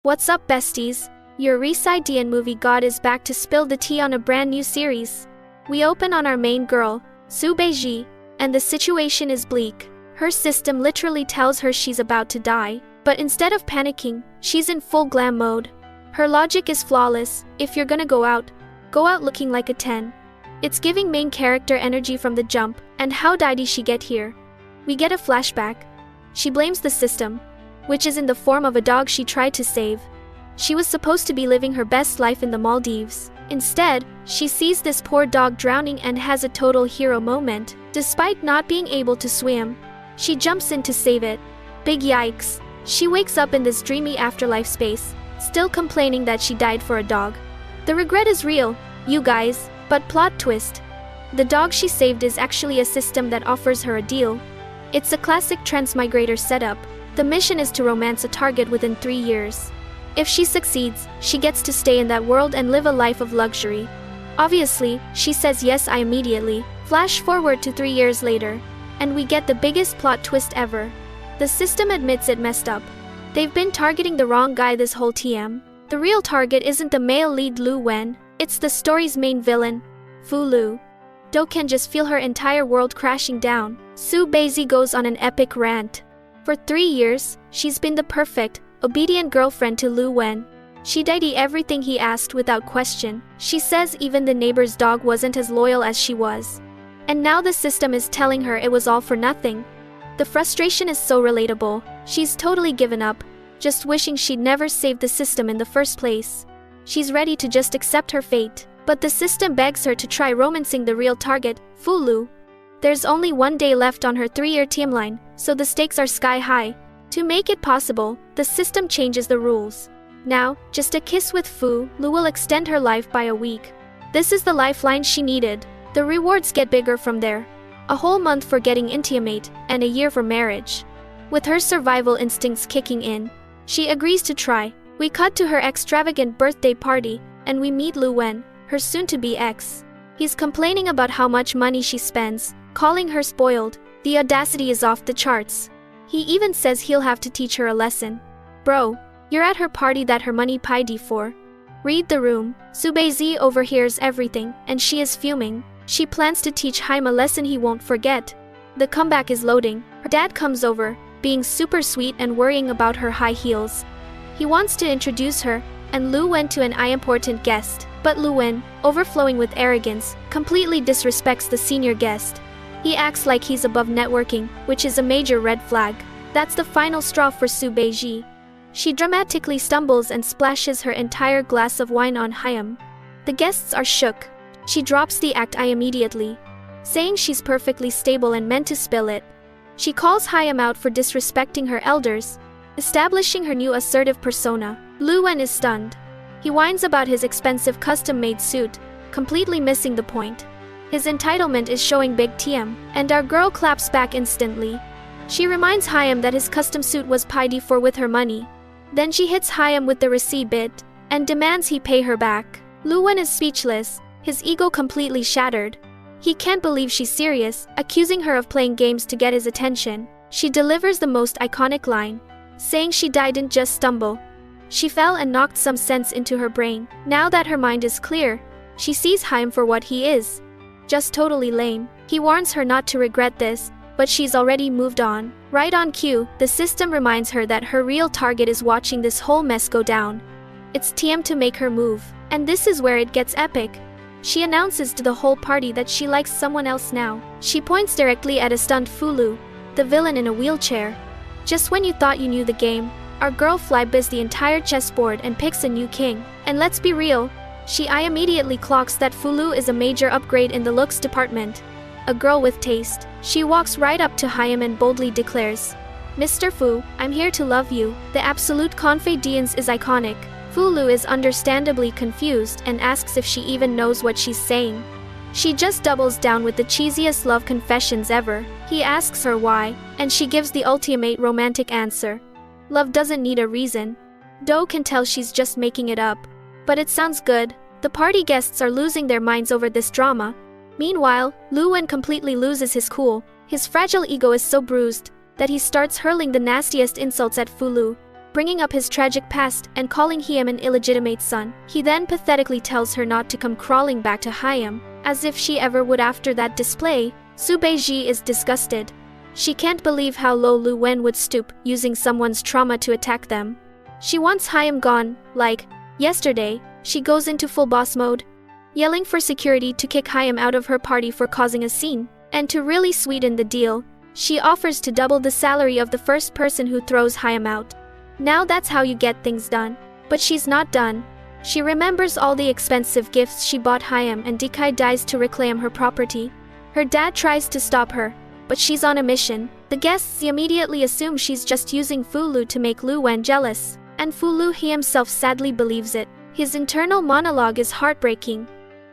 What's up, besties? Your Resaidian movie god is back to spill the tea on a brand new series. We open on our main girl, Su Beiji, and the situation is bleak. Her system literally tells her she's about to die, but instead of panicking, she's in full glam mode. Her logic is flawless. If you're gonna go out looking like a 10. It's giving main character energy from the jump. And how did she get here? We get a flashback. She blames the system, which is in the form of a dog she tried to save. She was supposed to be living her best life in the Maldives. Instead, she sees this poor dog drowning and has a total hero moment. Despite not being able to swim, she jumps in to save it. Big yikes. She wakes up in this dreamy afterlife space, still complaining that she died for a dog. The regret is real, you guys, but plot twist. The dog she saved is actually a system that offers her a deal. It's a classic transmigrator setup. The mission is to romance a target within 3 years. If she succeeds, she gets to stay in that world and live a life of luxury. Obviously, she says yes immediately. Flash forward to 3 years later, and we get the biggest plot twist ever. The system admits it messed up. They've been targeting the wrong guy this whole TM. The real target isn't the male lead Lu Wen, it's the story's main villain, Fu Lu. Do can just feel her entire world crashing down. Su Beiji goes on an epic rant. For 3 years, she's been the perfect, obedient girlfriend to Lu Wen. She did everything he asked without question. She says even the neighbor's dog wasn't as loyal as she was. And now the system is telling her it was all for nothing. The frustration is so relatable. She's totally given up, just wishing she'd never saved the system in the first place. She's ready to just accept her fate, but the system begs her to try romancing the real target, Fu Lu. There's only 1 day left on her 3-year timeline, so the stakes are sky high. To make it possible, the system changes the rules. Now, just a kiss with Fu Lu will extend her life by a week. This is the lifeline she needed. The rewards get bigger from there. A whole month for getting intimate, and a year for marriage. With her survival instincts kicking in, she agrees to try. We cut to her extravagant birthday party, and we meet Lu Wen, her soon-to-be ex. He's complaining about how much money she spends, calling her spoiled. The audacity is off the charts. He even says he'll have to teach her a lesson. Bro, you're at her party that her money paid for. Read the room. Su Beiji overhears everything, and she is fuming. She plans to teach Haim a lesson he won't forget. The comeback is loading. Her dad comes over, being super sweet and worrying about her high heels. He wants to introduce her, and Lu Wen to an important guest. But Lu Wen, overflowing with arrogance, completely disrespects the senior guest. He acts like he's above networking, which is a major red flag. That's the final straw for Su Beiji. She dramatically stumbles and splashes her entire glass of wine on Haim. The guests are shook. She drops the act immediately, saying she's perfectly stable and meant to spill it. She calls Haim out for disrespecting her elders, establishing her new assertive persona. Lu Wen is stunned. He whines about his expensive custom-made suit, completely missing the point. His entitlement is showing big TM, and our girl claps back instantly. She reminds Haim that his custom suit was paid for with her money. Then she hits Haim with the receipt bit, and demands he pay her back. Lu Wen is speechless, his ego completely shattered. He can't believe she's serious, accusing her of playing games to get his attention. She delivers the most iconic line, saying she didn't just stumble. She fell and knocked some sense into her brain. Now that her mind is clear, she sees Haim for what he is. Just totally lame. He warns her not to regret this, but she's already moved on. Right on cue, the system reminds her that her real target is watching this whole mess go down. It's TM to make her move, and this is where it gets epic. She announces to the whole party that she likes someone else now. She points directly at a stunned Fu Lu, the villain in a wheelchair. Just when you thought you knew the game, our girl flybys the entire chessboard and picks a new king. And let's be real, she immediately clocks that Fu Lu is a major upgrade in the looks department. A girl with taste. She walks right up to Haim and boldly declares, "Mr. Fu, I'm here to love you." The absolute confidence is iconic. Fu Lu is understandably confused and asks if she even knows what she's saying. She just doubles down with the cheesiest love confessions ever. He asks her why, and she gives the ultimate romantic answer. Love doesn't need a reason. Do can tell she's just making it up. But it sounds good. The party guests are losing their minds over this drama. Meanwhile, Lu Wen completely loses his cool. His fragile ego is so bruised that he starts hurling the nastiest insults at Fu Lu. bringing up his tragic past and calling Hyam an illegitimate son. He then pathetically tells her not to come crawling back to Hyam, as if she ever would after that display. Soo Bae-ji is disgusted. She can't believe how low Lu Wen would stoop, using someone's trauma to attack them. She wants Hyam gone, like yesterday. She goes into full boss mode, yelling for security to kick Hyam out of her party for causing a scene. And to really sweeten the deal, she offers to double the salary of the first person who throws Hyam out. Now that's how you get things done. But she's not done. She remembers all the expensive gifts she bought Hyam and Dekai dies to reclaim her property. Her dad tries to stop her, but she's on a mission. The guests immediately assume she's just using Fulu to make Lu Wen jealous, and Fulu he himself sadly believes it. His internal monologue is heartbreaking.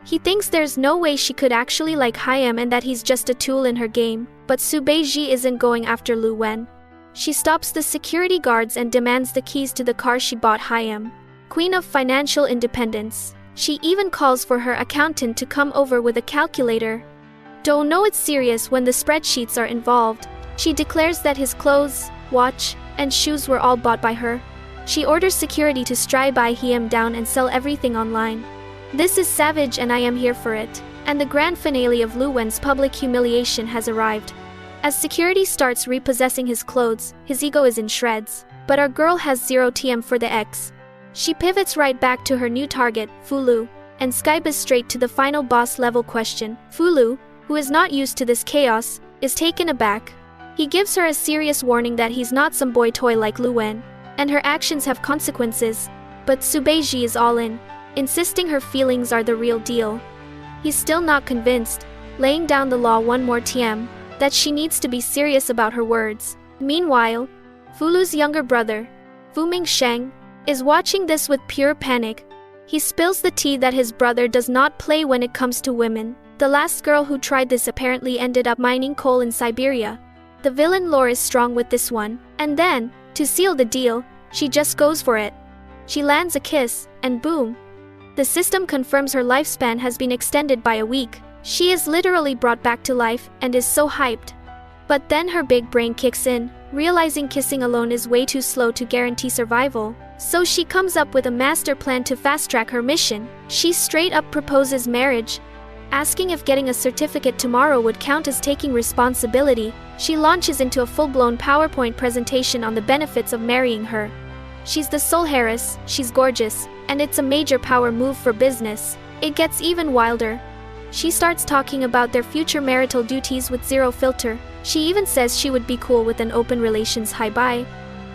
He thinks there's no way she could actually like Hyam and that he's just a tool in her game, but Soo Bae-ji isn't going after Lu Wen. She stops the security guards and demands the keys to the car she bought Hyam. Queen of financial independence. She even calls for her accountant to come over with a calculator. Don't know it's serious when the spreadsheets are involved. She declares that his clothes, watch, and shoes were all bought by her. She orders security to strike Hyam down and sell everything online. This is savage and I am here for it. And the grand finale of Lu Wen's public humiliation has arrived. As security starts repossessing his clothes, his ego is in shreds. But our girl has zero TM for the ex. She pivots right back to her new target, Fulu, and skybes straight to the final boss level question. Fulu, who is not used to this chaos, is taken aback. He gives her a serious warning that he's not some boy toy like Lu Wen, and her actions have consequences. But Soo Bae-ji is all in, insisting her feelings are the real deal. He's still not convinced, laying down the law one more TM, that she needs to be serious about her words. Meanwhile, Fulu's younger brother, Fu Mingsheng, is watching this with pure panic. He spills the tea that his brother does not play when it comes to women. The last girl who tried this apparently ended up mining coal in Siberia. The villain lore is strong with this one. And then, to seal the deal, she just goes for it. She lands a kiss, and boom. The system confirms her lifespan has been extended by a week. She is literally brought back to life and is so hyped. But then her big brain kicks in, realizing kissing alone is way too slow to guarantee survival. So she comes up with a master plan to fast-track her mission. She straight up proposes marriage, asking if getting a certificate tomorrow would count as taking responsibility. She launches into a full-blown PowerPoint presentation on the benefits of marrying her. She's the sole heiress, she's gorgeous, and it's a major power move for business. It gets even wilder. She starts talking about their future marital duties with zero filter. She even says she would be cool with an open relations hi-bye.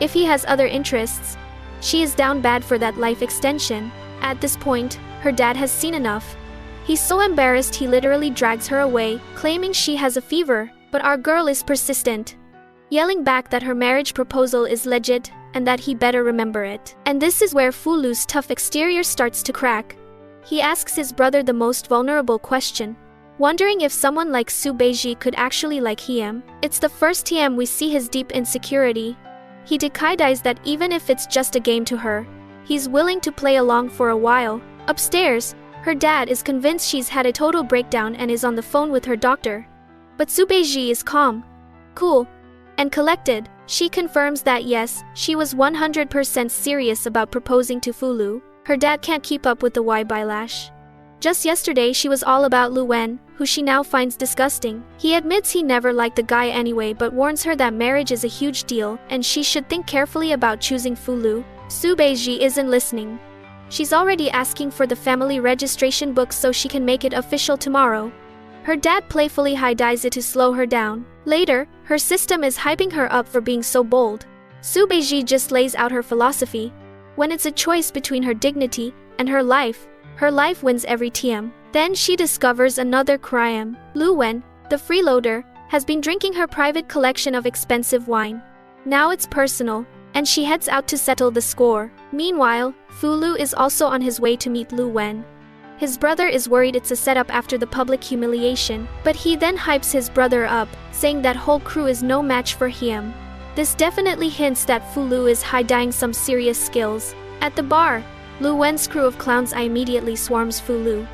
If he has other interests, she is down bad for that life extension. At this point, her dad has seen enough. He's so embarrassed he literally drags her away, claiming she has a fever, but our girl is persistent, yelling back that her marriage proposal is legit and that he better remember it. And this is where Fulu's tough exterior starts to crack. He asks his brother the most vulnerable question, wondering if someone like Soo Bae-ji could actually like Hyam. It's the first TM we see his deep insecurity. He decided that even if it's just a game to her, he's willing to play along for a while. Upstairs, her dad is convinced she's had a total breakdown and is on the phone with her doctor. But Soo Bae-ji is calm, cool, and collected. She confirms that yes, she was 100% serious about proposing to Fulu. Her dad can't keep up with the backlash. Just yesterday she was all about Lu Wen, who she now finds disgusting. He admits he never liked the guy anyway but warns her that marriage is a huge deal and she should think carefully about choosing Fulu. Soo Bae-ji isn't listening. She's already asking for the family registration book so she can make it official tomorrow. Her dad playfully high-dives it to slow her down. Later, her system is hyping her up for being so bold. Soo Bae-ji just lays out her philosophy. When it's a choice between her dignity and her life wins every TM. Then she discovers another crime. Lu Wen, the freeloader, has been drinking her private collection of expensive wine. Now it's personal, and she heads out to settle the score. Meanwhile, Fulu is also on his way to meet Lu Wen. His brother is worried it's a setup after the public humiliation, but he then hypes his brother up, saying that whole crew is no match for him. This definitely hints that Fulu is hiding some serious skills. At the bar, Lu Wen's crew of clowns immediately swarms Fulu.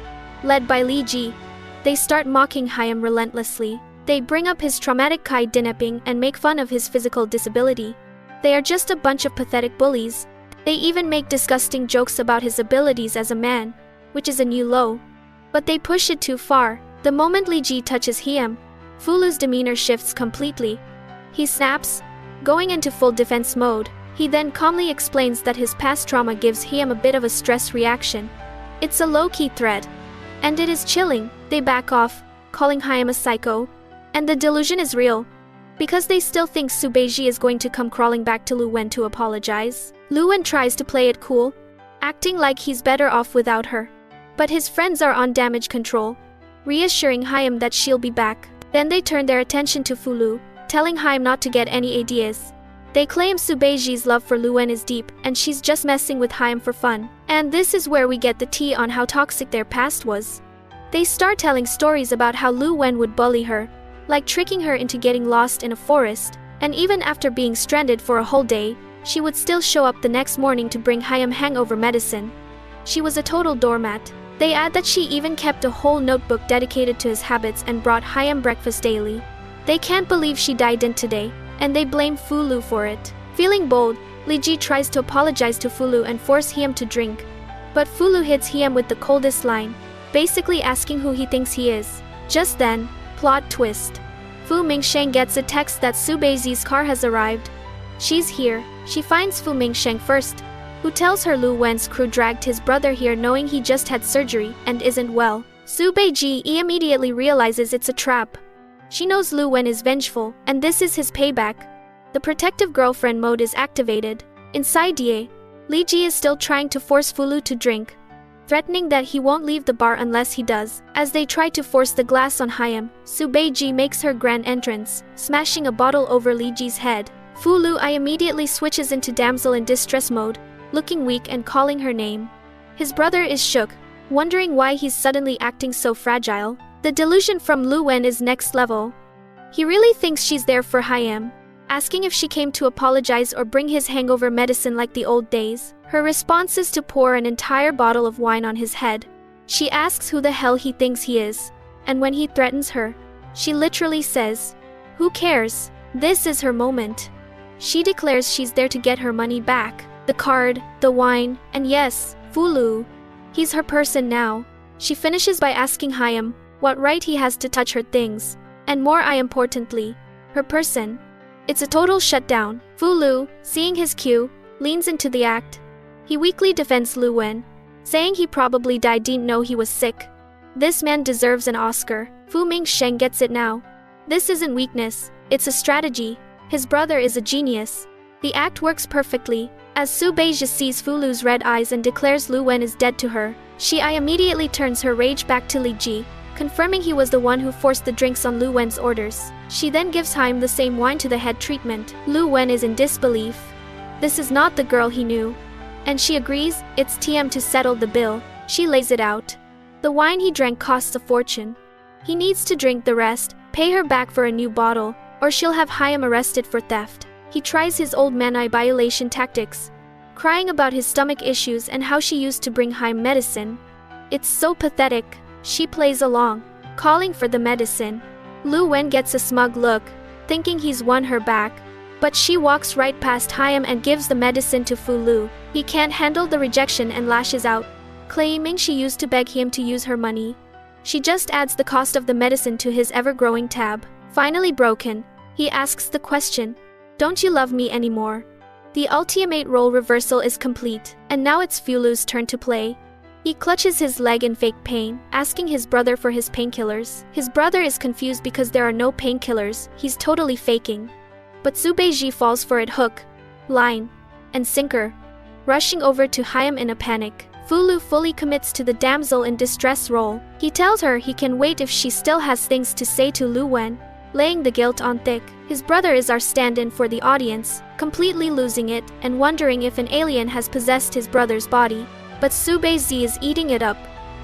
Led by Li Ji, they start mocking Hyam relentlessly. They bring up his traumatic kidnapping and make fun of his physical disability. They are just a bunch of pathetic bullies. They even make disgusting jokes about his abilities as a man, which is a new low. But they push it too far. The moment Li Ji touches him, Fulu's demeanor shifts completely. He snaps, going into full defense mode. He then calmly explains that his past trauma gives him a bit of a stress reaction. It's a low-key threat, and it is chilling. They back off, calling him a psycho. And the delusion is real, because they still think Su Beiji is going to come crawling back to Lu Wen to apologize. Lu Wen tries to play it cool, acting like he's better off without her. But his friends are on damage control, reassuring him that she'll be back. Then they turn their attention to Fulu, telling him not to get any ideas. They claim Su Beiji's love for Lu Wen is deep, and she's just messing with him for fun. And this is where we get the tea on how toxic their past was. They start telling stories about how Lu Wen would bully her, like tricking her into getting lost in a forest, and even after being stranded for a whole day, she would still show up the next morning to bring him hangover medicine. She was a total doormat. They add that she even kept a whole notebook dedicated to his habits and brought him breakfast daily. They can't believe she died today, and they blame Fulu for it. Feeling bold, Li Ji tries to apologize to Fulu and force him to drink. But Fulu hits him with the coldest line, basically asking who he thinks he is. Just then, plot twist. Fu Mingsheng gets a text that Su Beiji's car has arrived. She's here. She finds Fu Mingsheng first, who tells her Lu Wen's crew dragged his brother here knowing he just had surgery and isn't well. Su Beiji immediately realizes it's a trap. She knows Lu Wen is vengeful, and this is his payback. The protective girlfriend mode is activated. Inside Ye, Li Ji is still trying to force Fulu to drink, threatening that he won't leave the bar unless he does. As they try to force the glass on him, Su Beiji makes her grand entrance, smashing a bottle over Li Ji's head. Fulu immediately switches into damsel in distress mode, looking weak and calling her name. His brother is shook, wondering why he's suddenly acting so fragile. The delusion from Lu Wen is next level. He really thinks she's there for him, asking if she came to apologize or bring his hangover medicine like the old days. Her response is to pour an entire bottle of wine on his head. She asks who the hell he thinks he is, and when he threatens her, she literally says, "Who cares?" This is her moment. She declares she's there to get her money back. The card, the wine, and yes, Fulu. He's her person now. She finishes by asking him what right he has to touch her things, and more importantly, her person. It's a total shutdown. Fulu, seeing his cue, leans into the act. He weakly defends Lu Wen, saying he probably didn't know he was sick. This man deserves an Oscar. Fu Mingsheng gets it now. This isn't weakness, it's a strategy. His brother is a genius. The act works perfectly. As Su Beiji sees Fulu's red eyes and declares Lu Wen is dead to her, she immediately turns her rage back to Li Ji, confirming he was the one who forced the drinks on Lu Wen's orders. She then gives him the same wine to the head treatment. Lu Wen is in disbelief. This is not the girl he knew. And she agrees, it's TM to settle the bill. She lays it out. The wine he drank costs a fortune. He needs to drink the rest, pay her back for a new bottle, or she'll have him arrested for theft. He tries his old man violation tactics, crying about his stomach issues and how she used to bring him medicine. It's so pathetic. She plays along, calling for the medicine. Lu Wen gets a smug look, thinking he's won her back. But she walks right past him and gives the medicine to Fulu. He can't handle the rejection and lashes out, claiming she used to beg him to use her money. She just adds the cost of the medicine to his ever-growing tab. Finally broken, he asks the question, "Don't you love me anymore?" The ultimate role reversal is complete, and now it's Fulu's turn to play. He clutches his leg in fake pain, asking his brother for his painkillers. His brother is confused because there are no painkillers, he's totally faking. But Su Beiji falls for it hook, line, and sinker, rushing over to him in a panic. Fulu fully commits to the damsel in distress role. He tells her he can wait if she still has things to say to Lu Wen, laying the guilt on thick. His brother is our stand-in for the audience, completely losing it and wondering if an alien has possessed his brother's body. But Su Beiji is eating it up.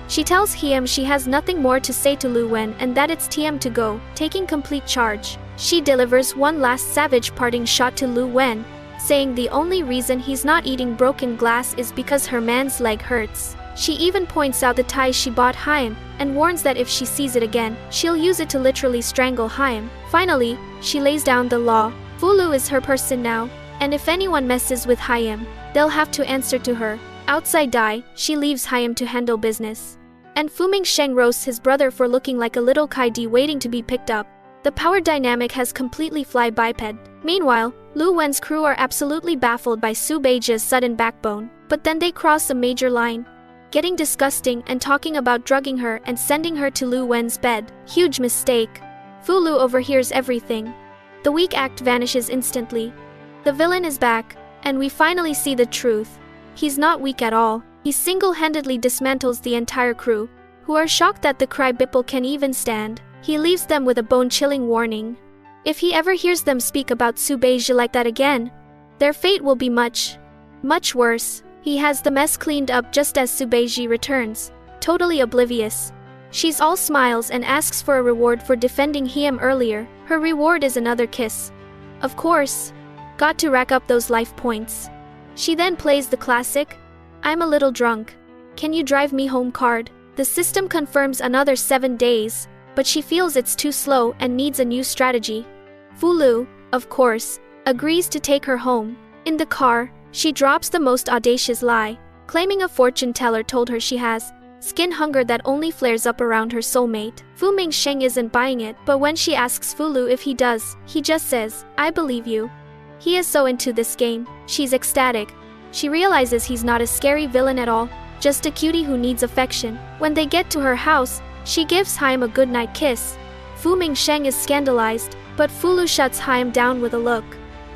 She tells him she has nothing more to say to Lu Wen and that it's TM to go, taking complete charge. She delivers one last savage parting shot to Lu Wen, saying the only reason he's not eating broken glass is because her man's leg hurts. She even points out the ties she bought him, and warns that if she sees it again, she'll use it to literally strangle him. Finally, she lays down the law. Fulu is her person now, And if anyone messes with Hyam, they'll have to answer to her. Outside Dai, she leaves Hyam to handle business. And Fu Mingsheng roasts his brother for looking like a little Kaidi waiting to be picked up. The power dynamic has completely fly biped. Meanwhile, Lu Wen's crew are absolutely baffled by Su Beiji's sudden backbone. But then they cross a major line, getting disgusting and talking about drugging her and sending her to Lu Wen's bed. Huge mistake. Fu Lu overhears everything. The weak act vanishes instantly. The villain is back, and we finally see the truth. He's not weak at all. He single-handedly dismantles the entire crew, who are shocked that the Cry Bipple can even stand. He leaves them with a bone-chilling warning. If he ever hears them speak about Su Beiji like that again, their fate will be much, much worse. He has the mess cleaned up just as Su Beiji returns, totally oblivious. She's all smiles and asks for a reward for defending Hyam earlier. Her reward is another kiss. Of course. Got to rack up those life points. She then plays the classic, "I'm a little drunk. Can you drive me home" card. The system confirms another 7 days, but she feels it's too slow and needs a new strategy. Fu Lu, of course, agrees to take her home. In the car, she drops the most audacious lie, claiming a fortune teller told her she has skin hunger that only flares up around her soulmate. Fu Mingsheng isn't buying it, but when she asks Fu Lu if he does, he just says, "I believe you." He is so into this game. She's ecstatic. She realizes he's not a scary villain at all, just a cutie who needs affection. When they get to her house, she gives Hyam a goodnight kiss. Fu Mingsheng is scandalized, but Fu Lu shuts Hyam down with a look.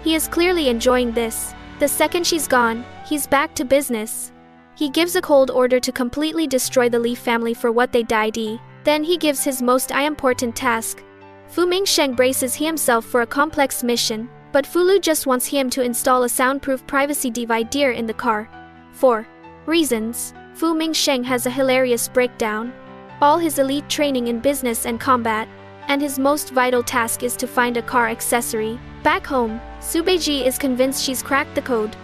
He is clearly enjoying this. The second she's gone, he's back to business. He gives a cold order to completely destroy the Li family for what they did. Then he gives his most important task. Fu Mingsheng braces himself for a complex mission, but Fu Lu just wants him to install a soundproof privacy divider in the car. 4 reasons. Fu Mingsheng has a hilarious breakdown. All his elite training in business and combat, and his most vital task is to find a car accessory. Back home, Su Beiji is convinced she's cracked the code.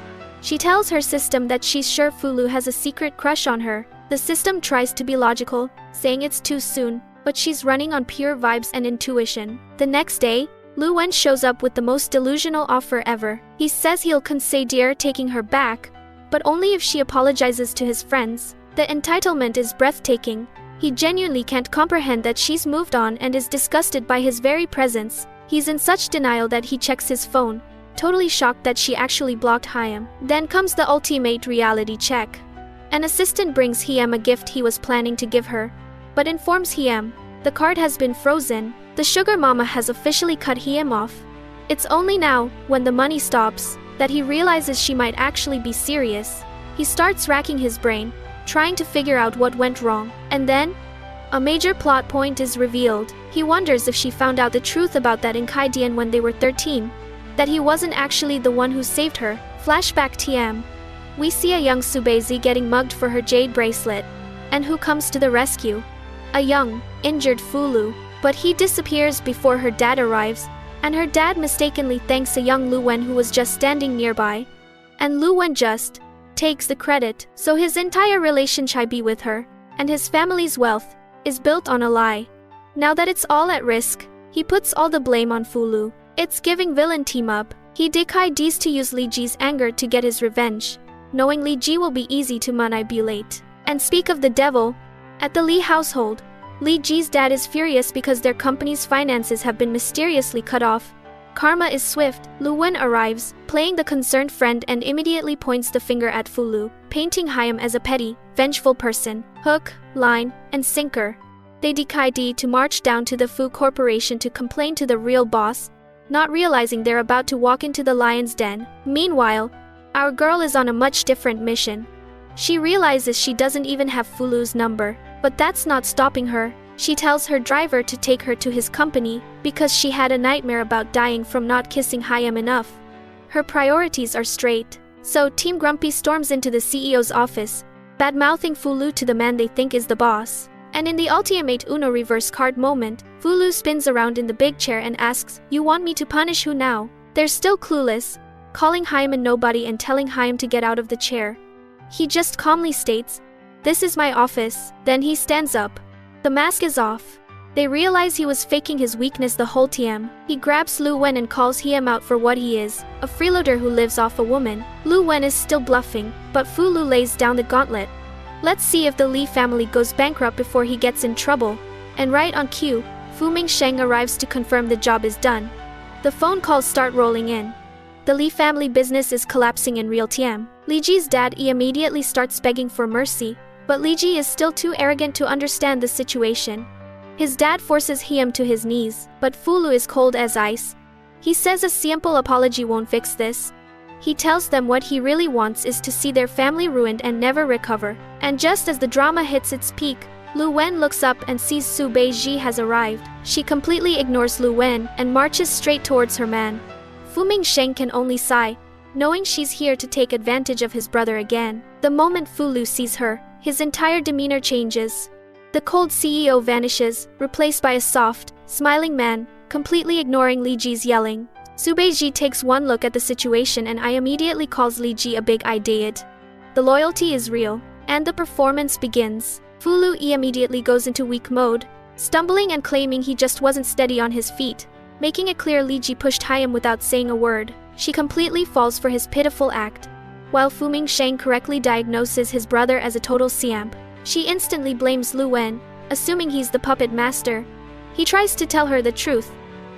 She tells her system that she's sure Fu Lu has a secret crush on her. The system tries to be logical, saying it's too soon, but she's running on pure vibes and intuition. The next day, Lu Wen shows up with the most delusional offer ever. He says he'll consider taking her back, but only if she apologizes to his friends. The entitlement is breathtaking. He genuinely can't comprehend that she's moved on and is disgusted by his very presence. He's in such denial that he checks his phone, totally shocked that she actually blocked Hyam. Then comes the ultimate reality check. An assistant brings Hyam a gift he was planning to give her, but informs Hyam the card has been frozen. The sugar mama has officially cut Hyam off. It's only now, when the money stops, that he realizes she might actually be serious. He starts racking his brain, trying to figure out what went wrong. And then, a major plot point is revealed. He wonders if she found out the truth about that in Kaidian when they were 13. That he wasn't actually the one who saved her. Flashback TM. We see a young Subeizi getting mugged for her jade bracelet. And who comes to the rescue? A young, injured Fu Lu. But he disappears before her dad arrives, and her dad mistakenly thanks a young Lu Wen who was just standing nearby. And Lu Wen just takes the credit, so his entire relationship with her, and his family's wealth, is built on a lie. Now that it's all at risk, he puts all the blame on Fu Lu. It's giving villain team up. He decides to use Li Ji's anger to get his revenge, knowing Li Ji will be easy to manipulate. And speak of the devil, at the Li household, Li Ji's dad is furious because their company's finances have been mysteriously cut off. Karma is swift. Lu Wen arrives, playing the concerned friend, and immediately points the finger at Fu Lu, painting Hyam as a petty, vengeful person. Hook, line, and sinker. They decide to march down to the Fu Corporation to complain to the real boss, not realizing they're about to walk into the lion's den. Meanwhile, our girl is on a much different mission. She realizes she doesn't even have Fu Lu's number, but that's not stopping her. She tells her driver to take her to his company because she had a nightmare about dying from not kissing Hyam enough. Her priorities are straight. So Team Grumpy storms into the CEO's office, bad-mouthing Fu Lu to the man they think is the boss. And in the ultimate Uno reverse card moment, Fu Lu spins around in the big chair and asks, "You want me to punish who now?" They're still clueless, calling Hyam a nobody and telling Hyam to get out of the chair. He just calmly states, "This is my office." Then he stands up. The mask is off. They realize he was faking his weakness the whole time. He grabs Lu Wen and calls him out for what he is, a freeloader who lives off a woman. Lu Wen is still bluffing, but Fu Lu lays down the gauntlet. Let's see if the Li family goes bankrupt before he gets in trouble. And right on cue, Fu Mingsheng arrives to confirm the job is done. The phone calls start rolling in. The Li family business is collapsing in real time. Li Ji's dad immediately starts begging for mercy, but Li Ji is still too arrogant to understand the situation. His dad forces him to his knees, but Fu Lu is cold as ice. He says a simple apology won't fix this. He tells them what he really wants is to see their family ruined and never recover. And just as the drama hits its peak, Lu Wen looks up and sees Su Beiji has arrived. She completely ignores Lu Wen and marches straight towards her man. Fu Mingsheng can only sigh, knowing she's here to take advantage of his brother again. The moment Fu Lu sees her, his entire demeanor changes. The cold CEO vanishes, replaced by a soft, smiling man, completely ignoring Li Ji's yelling. Su Beiji takes one look at the situation and immediately calls Li Ji a big idiot. The loyalty is real, and the performance begins. Fu Lu immediately goes into weak mode, stumbling and claiming he just wasn't steady on his feet, making it clear Li Ji pushed him without saying a word. She completely falls for his pitiful act. While Fu Mingsheng correctly diagnoses his brother as a total simp, she instantly blames Lu Wen, assuming he's the puppet master. He tries to tell her the truth,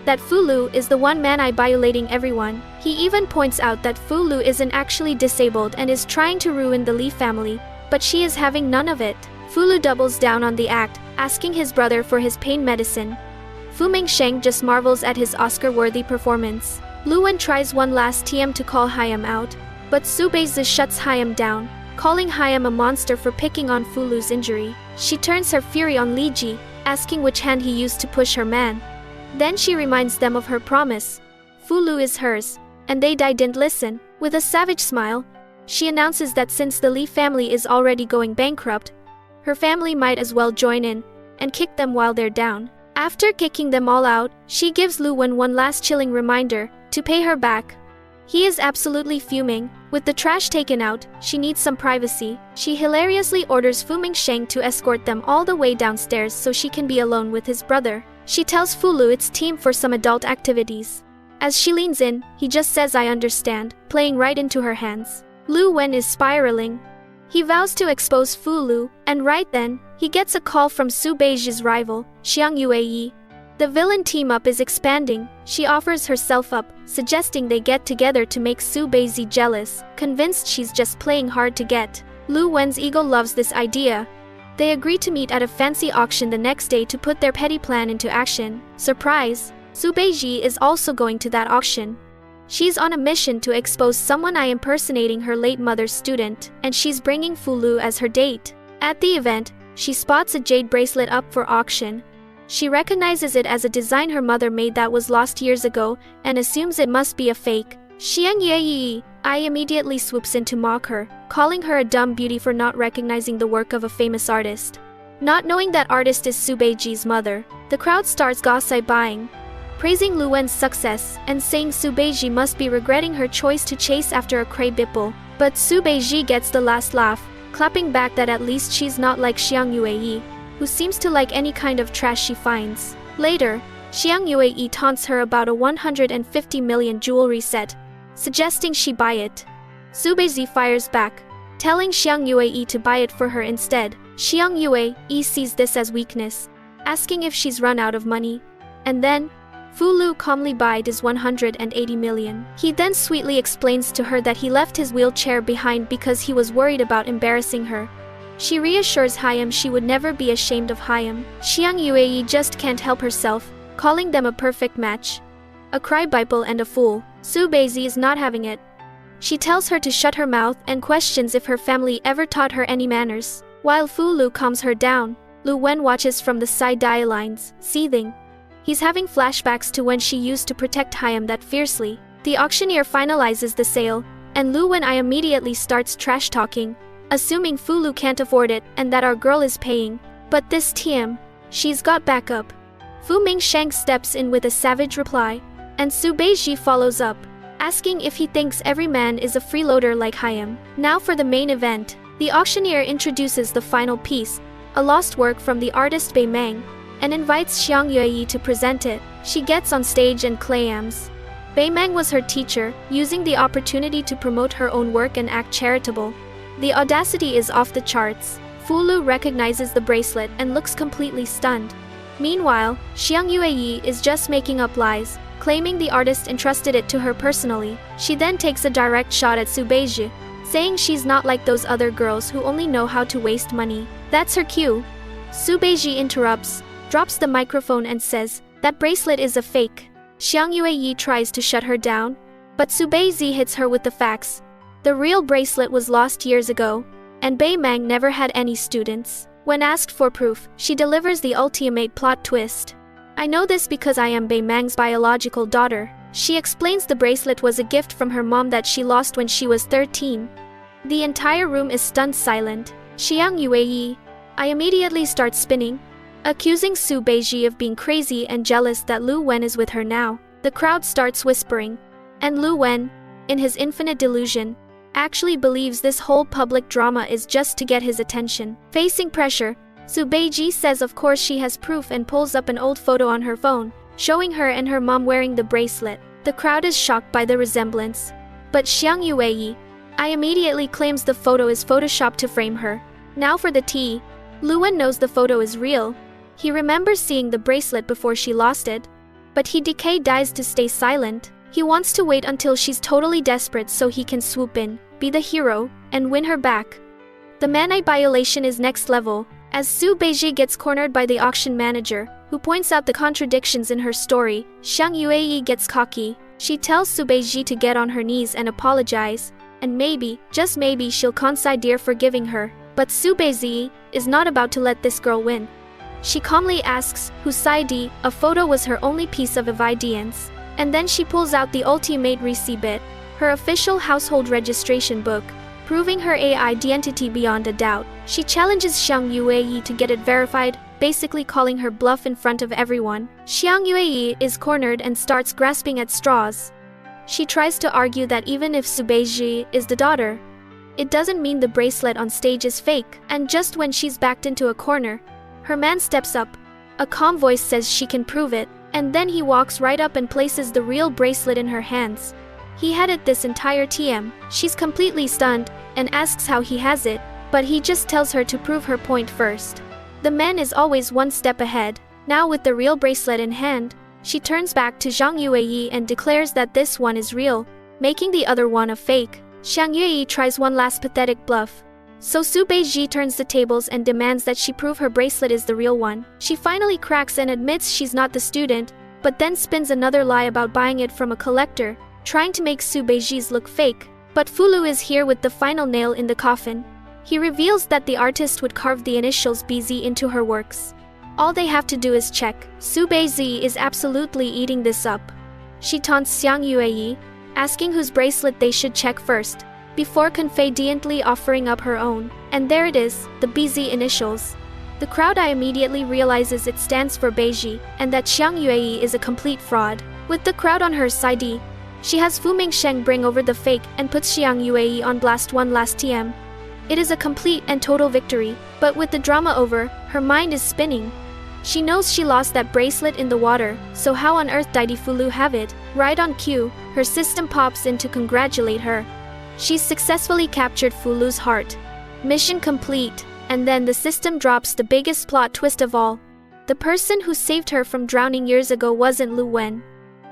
that Fu Lu is the one man violating everyone. He even points out that Fu Lu isn't actually disabled and is trying to ruin the Li family, but she is having none of it. Fu Lu doubles down on the act, asking his brother for his pain medicine. Fu Mingsheng just marvels at his Oscar-worthy performance. Lu Wen tries one last time to call him out, but Su Beiji shuts him down, calling him a monster for picking on Fu Lu's injury. She turns her fury on Li Ji, asking which hand he used to push her man. Then she reminds them of her promise. Fu Lu is hers, and they didn't listen. With a savage smile, she announces that since the Li family is already going bankrupt, her family might as well join in and kick them while they're down. After kicking them all out, she gives Lu Wen one last chilling reminder to pay her back. He is absolutely fuming. With the trash taken out, she needs some privacy. She hilariously orders Fu Mingsheng to escort them all the way downstairs so she can be alone with his brother. She tells Fu Lu it's time for some adult activities. As she leans in, he just says I understand, playing right into her hands. Lu Wen is spiraling. He vows to expose Fu Lu, and right then, he gets a call from Su Beiji's rival, Xiang Yueyi. The villain team-up is expanding. She offers herself up, suggesting they get together to make Su Beiji jealous, convinced she's just playing hard to get. Lu Wen's ego loves this idea. They agree to meet at a fancy auction the next day to put their petty plan into action. Surprise! Su Beiji is also going to that auction. She's on a mission to expose someone impersonating her late mother's student, and she's bringing Fu Lu as her date. At the event, she spots a jade bracelet up for auction. She recognizes it as a design her mother made that was lost years ago and assumes it must be a fake. Xiang Yueyi immediately swoops in to mock her, calling her a dumb beauty for not recognizing the work of a famous artist. Not knowing that artist is Su Beiji's mother, the crowd starts gossiping, praising Lu Wen's success and saying Su Beiji must be regretting her choice to chase after a cray bipple. But Su Beiji gets the last laugh, clapping back that at least she's not like Xiang Yueyi, who seems to like any kind of trash she finds. Later, Xiang Yueyi taunts her about a 150 million jewelry set, suggesting she buy it. Su Beiji fires back, telling Xiang Yueyi to buy it for her instead. Xiang Yueyi sees this as weakness, asking if she's run out of money. And then, Fu Lu calmly buys his 180 million. He then sweetly explains to her that he left his wheelchair behind because he was worried about embarrassing her. She reassures him she would never be ashamed of him. Xiang Yueyi just can't help herself, calling them a perfect match. A crybible and a fool. Su Beiji is not having it. She tells her to shut her mouth and questions if her family ever taught her any manners. While Fu Lu calms her down, Lu Wen watches from the sidelines, seething. He's having flashbacks to when she used to protect him that fiercely. The auctioneer finalizes the sale, and Lu Wen immediately starts trash-talking, assuming Fu Lu can't afford it and that our girl is paying. But this time, she's got backup. Fu Mingsheng steps in with a savage reply, and Su Beiji follows up, asking if he thinks every man is a freeloader like him. Now for the main event. The auctioneer introduces the final piece, a lost work from the artist Bei Meng. and invites Xiang Yue to present it. She gets on stage and claims Bei Meng was her teacher, using the opportunity to promote her own work and act charitable. The audacity is off the charts. Fu Lu recognizes the bracelet and looks completely stunned. Meanwhile, Xiang Yue is just making up lies, claiming the artist entrusted it to her personally. She then takes a direct shot at Su Beizhi, saying she's not like those other girls who only know how to waste money. That's her cue. Su Beizhi interrupts, drops the microphone and says, "That bracelet is a fake." Xiang Yue tries to shut her down, but Su Beizhi hits her with the facts. The real bracelet was lost years ago, and Bei Meng never had any students. When asked for proof, she delivers the ultimate plot twist. "I know this because I am Bei Meng's biological daughter." She explains the bracelet was a gift from her mom that she lost when she was 13. The entire room is stunned silent. Xiang Yue, I immediately start spinning, accusing Su Beizhi of being crazy and jealous that Lu Wen is with her now. The crowd starts whispering, and Lu Wen, in his infinite delusion, actually believes this whole public drama is just to get his attention. Facing pressure, Su Beizhi says of course she has proof and pulls up an old photo on her phone, showing her and her mom wearing the bracelet. The crowd is shocked by the resemblance. But Xiang Yue, I immediately claims the photo is photoshopped to frame her. Now for the tea. Lu Wen knows the photo is real. He remembers seeing the bracelet before she lost it. But he dies to stay silent. He wants to wait until she's totally desperate so he can swoop in, be the hero, and win her back. The man-eye violation is next level, as Su Beizhi gets cornered by the auction manager, who points out the contradictions in her story. Xiang Yue gets cocky. She tells Su Beizhi to get on her knees and apologize, and maybe, just maybe she'll consider forgiving her. But Su Beizhi is not about to let this girl win. She calmly asks whose side a photo was her only piece of evidence. And then she pulls out the ultimate receipt, her official household registration book, proving her AI identity beyond a doubt. She challenges Xiang Yue to get it verified, basically calling her bluff in front of everyone. Xiang Yue is cornered and starts grasping at straws. She tries to argue that even if Su Beizhi is the daughter, it doesn't mean the bracelet on stage is fake. And just when she's backed into a corner, her man steps up. A calm voice says she can prove it, and then he walks right up and places the real bracelet in her hands. He had it this entire TM. She's completely stunned and asks how he has it, but he just tells her to prove her point first. The man is always one step ahead. Now with the real bracelet in hand, she turns back to Xiang Yue and declares that this one is real, making the other one a fake. Xiang Yue tries one last pathetic bluff. So Su Beizhi turns the tables and demands that she prove her bracelet is the real one. She finally cracks and admits she's not the student, but then spins another lie about buying it from a collector, trying to make Su Beizhi's look fake. But Fu Lu is here with the final nail in the coffin. He reveals that the artist would carve the initials BZ into her works. All they have to do is check. Su Beizhi is absolutely eating this up. She taunts Xiang Yue, asking whose bracelet they should check first, before confidently offering up her own. And there it is, the BZ initials. The crowd immediately realizes it stands for Beizhi, and that Xiang Yue is a complete fraud. With the crowd on her side, she has Fu Mingsheng bring over the fake and puts Xiang Yue on blast one last TM. It is a complete and total victory, but with the drama over, her mind is spinning. She knows she lost that bracelet in the water, so how on earth did Fu Lu have it? Right on cue, her system pops in to congratulate her. She's successfully captured Fu Lu's heart. Mission complete. And then the system drops the biggest plot twist of all. The person who saved her from drowning years ago wasn't Lu Wen.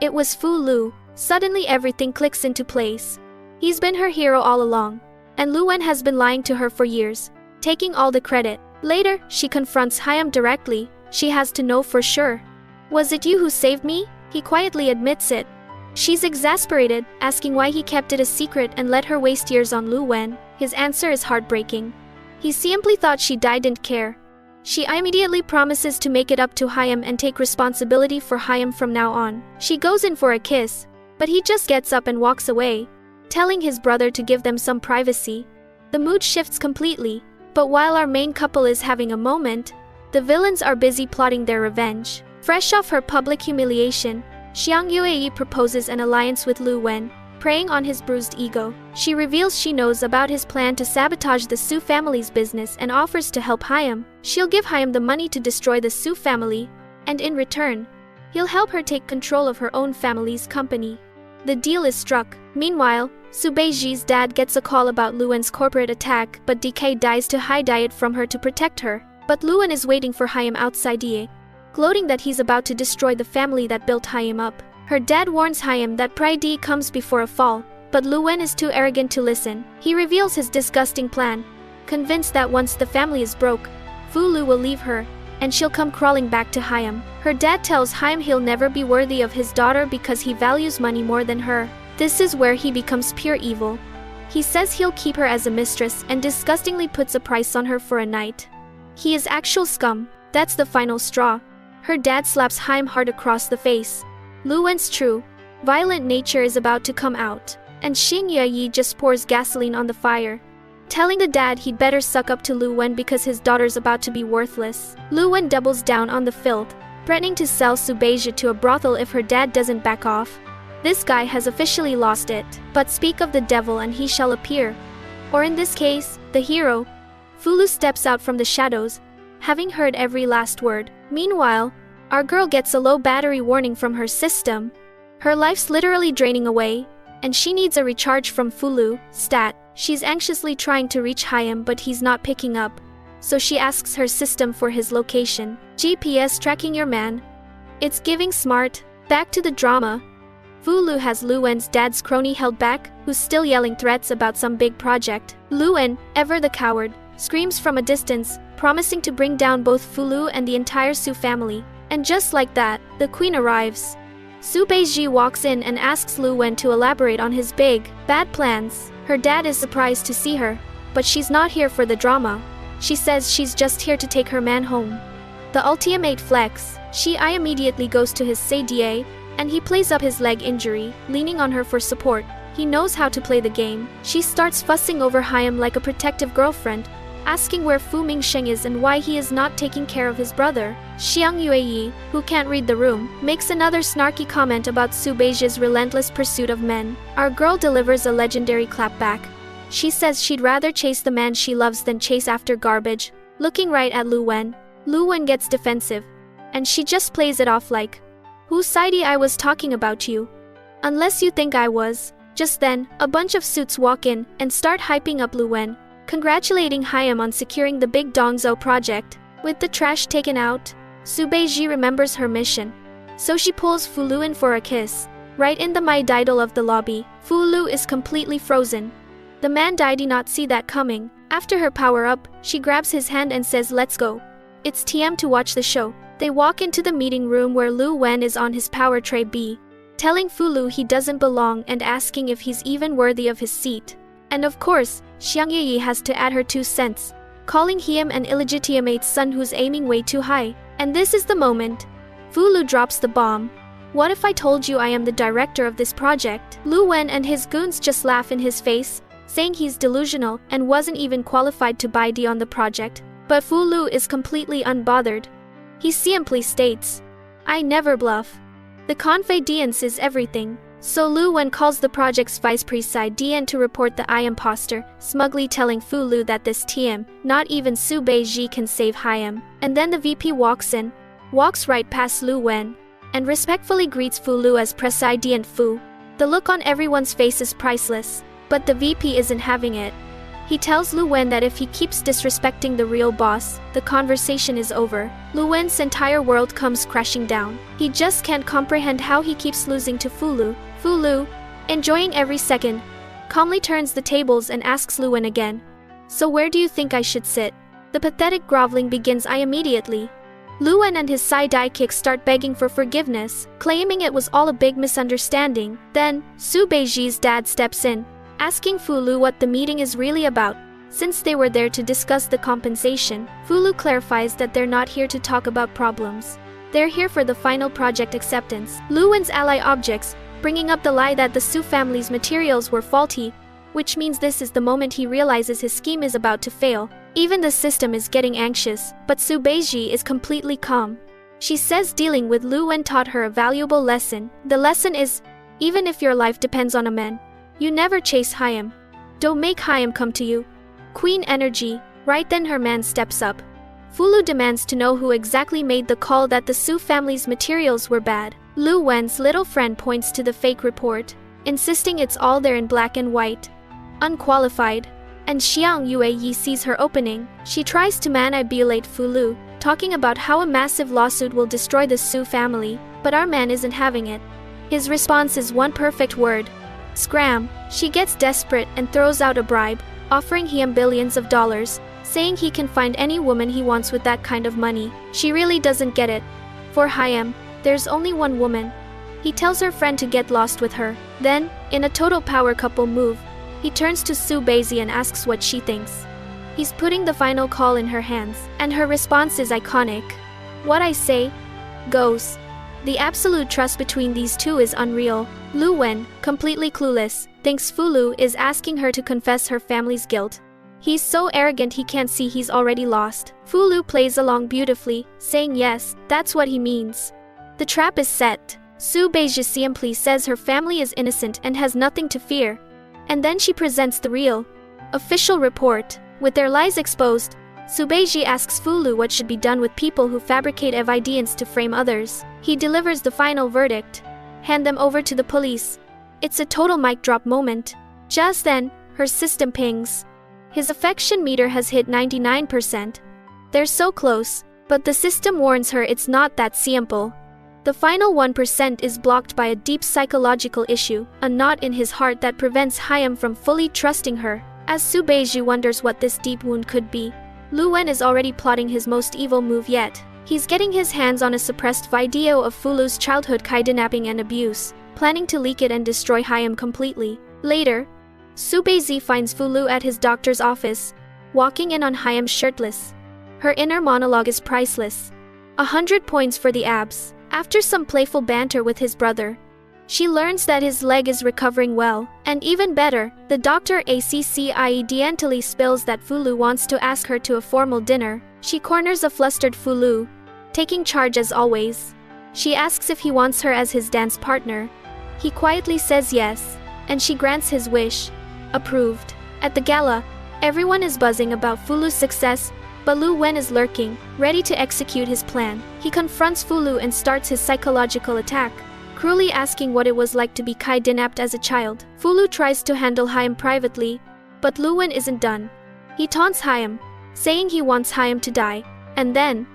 It was Fu Lu. Suddenly everything clicks into place. He's been her hero all along. And Lu Wen has been lying to her for years, taking all the credit. Later, she confronts Hyam directly. She has to know for sure. Was it you who saved me? He quietly admits it. She's exasperated, asking why he kept it a secret and let her waste years on Lu Wen. His answer is heartbreaking. He simply thought she didn't care. She immediately promises to make it up to Hyam and take responsibility for Hyam from now on. She goes in for a kiss, but he just gets up and walks away, telling his brother to give them some privacy. The mood shifts completely, but while our main couple is having a moment, the villains are busy plotting their revenge. Fresh off her public humiliation, Xiang Yue proposes an alliance with Lu Wen, preying on his bruised ego. She reveals she knows about his plan to sabotage the Su family's business and offers to help Hyam. She'll give Hyam the money to destroy the Su family, and in return, he'll help her take control of her own family's company. The deal is struck. Meanwhile, Su Beiji's dad gets a call about Luwen's corporate attack, but DK dies to hide it from her to protect her. But Luwen is waiting for Hyam outside Ye, gloating that he's about to destroy the family that built Hyam up. Her dad warns Hyam that pride comes before a fall, but Luwen is too arrogant to listen. He reveals his disgusting plan, convinced that once the family is broke, Fu Lu will leave her, and she'll come crawling back to Hyam. Her dad tells Hyam he'll never be worthy of his daughter because he values money more than her. This is where he becomes pure evil. He says he'll keep her as a mistress and disgustingly puts a price on her for a night. He is actual scum. That's the final straw. Her dad slaps Hyam hard across the face. Luwen's true, violent nature is about to come out, and Xing Yi just pours gasoline on the fire, telling the dad he'd better suck up to Luwen because his daughter's about to be worthless. Luwen doubles down on the filth, threatening to sell Su Beijia to a brothel if her dad doesn't back off. This guy has officially lost it. But speak of the devil and he shall appear. Or in this case, the hero. Fu Lu steps out from the shadows, having heard every last word. Meanwhile, our girl gets a low battery warning from her system. Her life's literally draining away, and she needs a recharge from Fu Lu. Stat. She's anxiously trying to reach Hyam but he's not picking up, so she asks her system for his location. GPS tracking your man. It's giving smart. Back to the drama. Fu Lu has Luwen's dad's crony held back, who's still yelling threats about some big project. Luwen, ever the coward, screams from a distance, promising to bring down both Fu Lu and the entire Su family. And just like that, the queen arrives. Su Beiji walks in and asks Luwen to elaborate on his big, bad plans. Her dad is surprised to see her, but she's not here for the drama. She says she's just here to take her man home. The ultimate flex. I immediately goes to his Sadie, and he plays up his leg injury, leaning on her for support. He knows how to play the game. She starts fussing over Hyam like a protective girlfriend, asking where Fu Mingsheng is and why he is not taking care of his brother. Xiang Yueyi, who can't read the room, makes another snarky comment about Su Beijia's relentless pursuit of men. Our girl delivers a legendary clapback. She says she'd rather chase the man she loves than chase after garbage, looking right at Luwen. Luwen gets defensive, and she just plays it off like, "Whose side I was talking about you? Unless you think I was." Just then, a bunch of suits walk in and start hyping up Luwen, congratulating Hyam on securing the big Dongzhou project. With the trash taken out, Su Beiji remembers her mission, so she pulls Fu Lu in for a kiss. Right in the my-diddle of the lobby, Fu Lu is completely frozen. The man did not see that coming. After her power-up, she grabs his hand and says let's go. It's TM to watch the show. They walk into the meeting room where Lu Wen is on his power tray B, telling Fu Lu he doesn't belong and asking if he's even worthy of his seat. And of course, Xiang Yi has to add her 2 cents, calling him an illegitimate son who's aiming way too high. And this is the moment. Fu Lu drops the bomb. "What if I told you I am the director of this project?" Lu Wen and his goons just laugh in his face, saying he's delusional and wasn't even qualified to buy D on the project. But Fu Lu is completely unbothered. He simply states, "I never bluff. The confidence is everything." So Lu Wen calls the project's vice president to report the I imposter, smugly telling Fu Lu that this TM, not even Su Beiji can save Hyam. And then the VP walks in, walks right past Lu Wen, and respectfully greets Fu Lu as President Fu. The look on everyone's face is priceless, but the VP isn't having it. He tells Lu Wen that if he keeps disrespecting the real boss, the conversation is over. Lu Wen's entire world comes crashing down. He just can't comprehend how he keeps losing to Fu Lu. Fu Lu, enjoying every second, calmly turns the tables and asks Lu Wen again, "So where do you think I should sit?" The pathetic groveling begins immediately. Lu Wen and his sidekick start begging for forgiveness, claiming it was all a big misunderstanding. Then, Su Beiji's dad steps in, asking Fu Lu what the meeting is really about. Since they were there to discuss the compensation, Fu Lu clarifies that they're not here to talk about problems. They're here for the final project acceptance. Lu Wen's ally objects, bringing up the lie that the Su family's materials were faulty, which means this is the moment he realizes his scheme is about to fail. Even the system is getting anxious, but Su Beiji is completely calm. She says dealing with Lu Wen taught her a valuable lesson. The lesson is, even if your life depends on a man, You never chase Hyam. Don't make Hyam come to you. Queen energy. Right then her man steps up. Fulu demands to know who exactly made the call that the Su family's materials were bad. Lu Wen's little friend points to the fake report, insisting it's all there in black and white. Unqualified. And Xiang Yueyi sees her opening. She tries to manipulate Fulu, talking about how a massive lawsuit will destroy the Su family, but our man isn't having it. His response is one perfect word. Scram. She gets desperate and throws out a bribe, offering him billions of dollars, saying he can find any woman he wants with that kind of money. She really doesn't get it. For Hyam, there's only one woman. He tells her friend to get lost with her. Then, in a total power couple move, he turns to Su Beizi and asks what she thinks. He's putting the final call in her hands, and her response is iconic. What I say goes. The absolute trust between these two is unreal. Lu Wen, completely clueless, thinks Fulu is asking her to confess her family's guilt. He's so arrogant he can't see he's already lost. Fulu plays along beautifully, saying yes, that's what he means. The trap is set. Su Beizi simply says her family is innocent and has nothing to fear. And then she presents the real, official report. With their lies exposed, Su Beizi asks Fulu what should be done with people who fabricate evidence to frame others. He delivers the final verdict. Hand them over to the police. It's a total mic drop moment. Just then, her system pings. His affection meter has hit 99%. They're so close, but the system warns her it's not that simple. The final 1% is blocked by a deep psychological issue, a knot in his heart that prevents Hyam from fully trusting her. As Su Beizi wonders what this deep wound could be, Lu Wen is already plotting his most evil move yet. He's getting his hands on a suppressed video of Fulu's childhood kidnapping and abuse, planning to leak it and destroy Hyam completely. Later, Su Beizi finds Fulu at his doctor's office, walking in on Hyam shirtless. Her inner monologue is priceless. 100 points for the abs. After some playful banter with his brother, she learns that his leg is recovering well, and even better, the doctor accidentally spills that Fulu wants to ask her to a formal dinner. She corners a flustered Fulu, taking charge as always. She asks if he wants her as his dance partner. He quietly says yes, and she grants his wish. Approved. At the gala, everyone is buzzing about Fulu's success, but Lu Wen is lurking, ready to execute his plan. He confronts Fulu and starts his psychological attack, cruelly asking what it was like to be kidnapped as a child. Fulu tries to handle Hyam privately, but Lu Wen isn't done. He taunts Hyam, saying he wants Hyam to die. And then,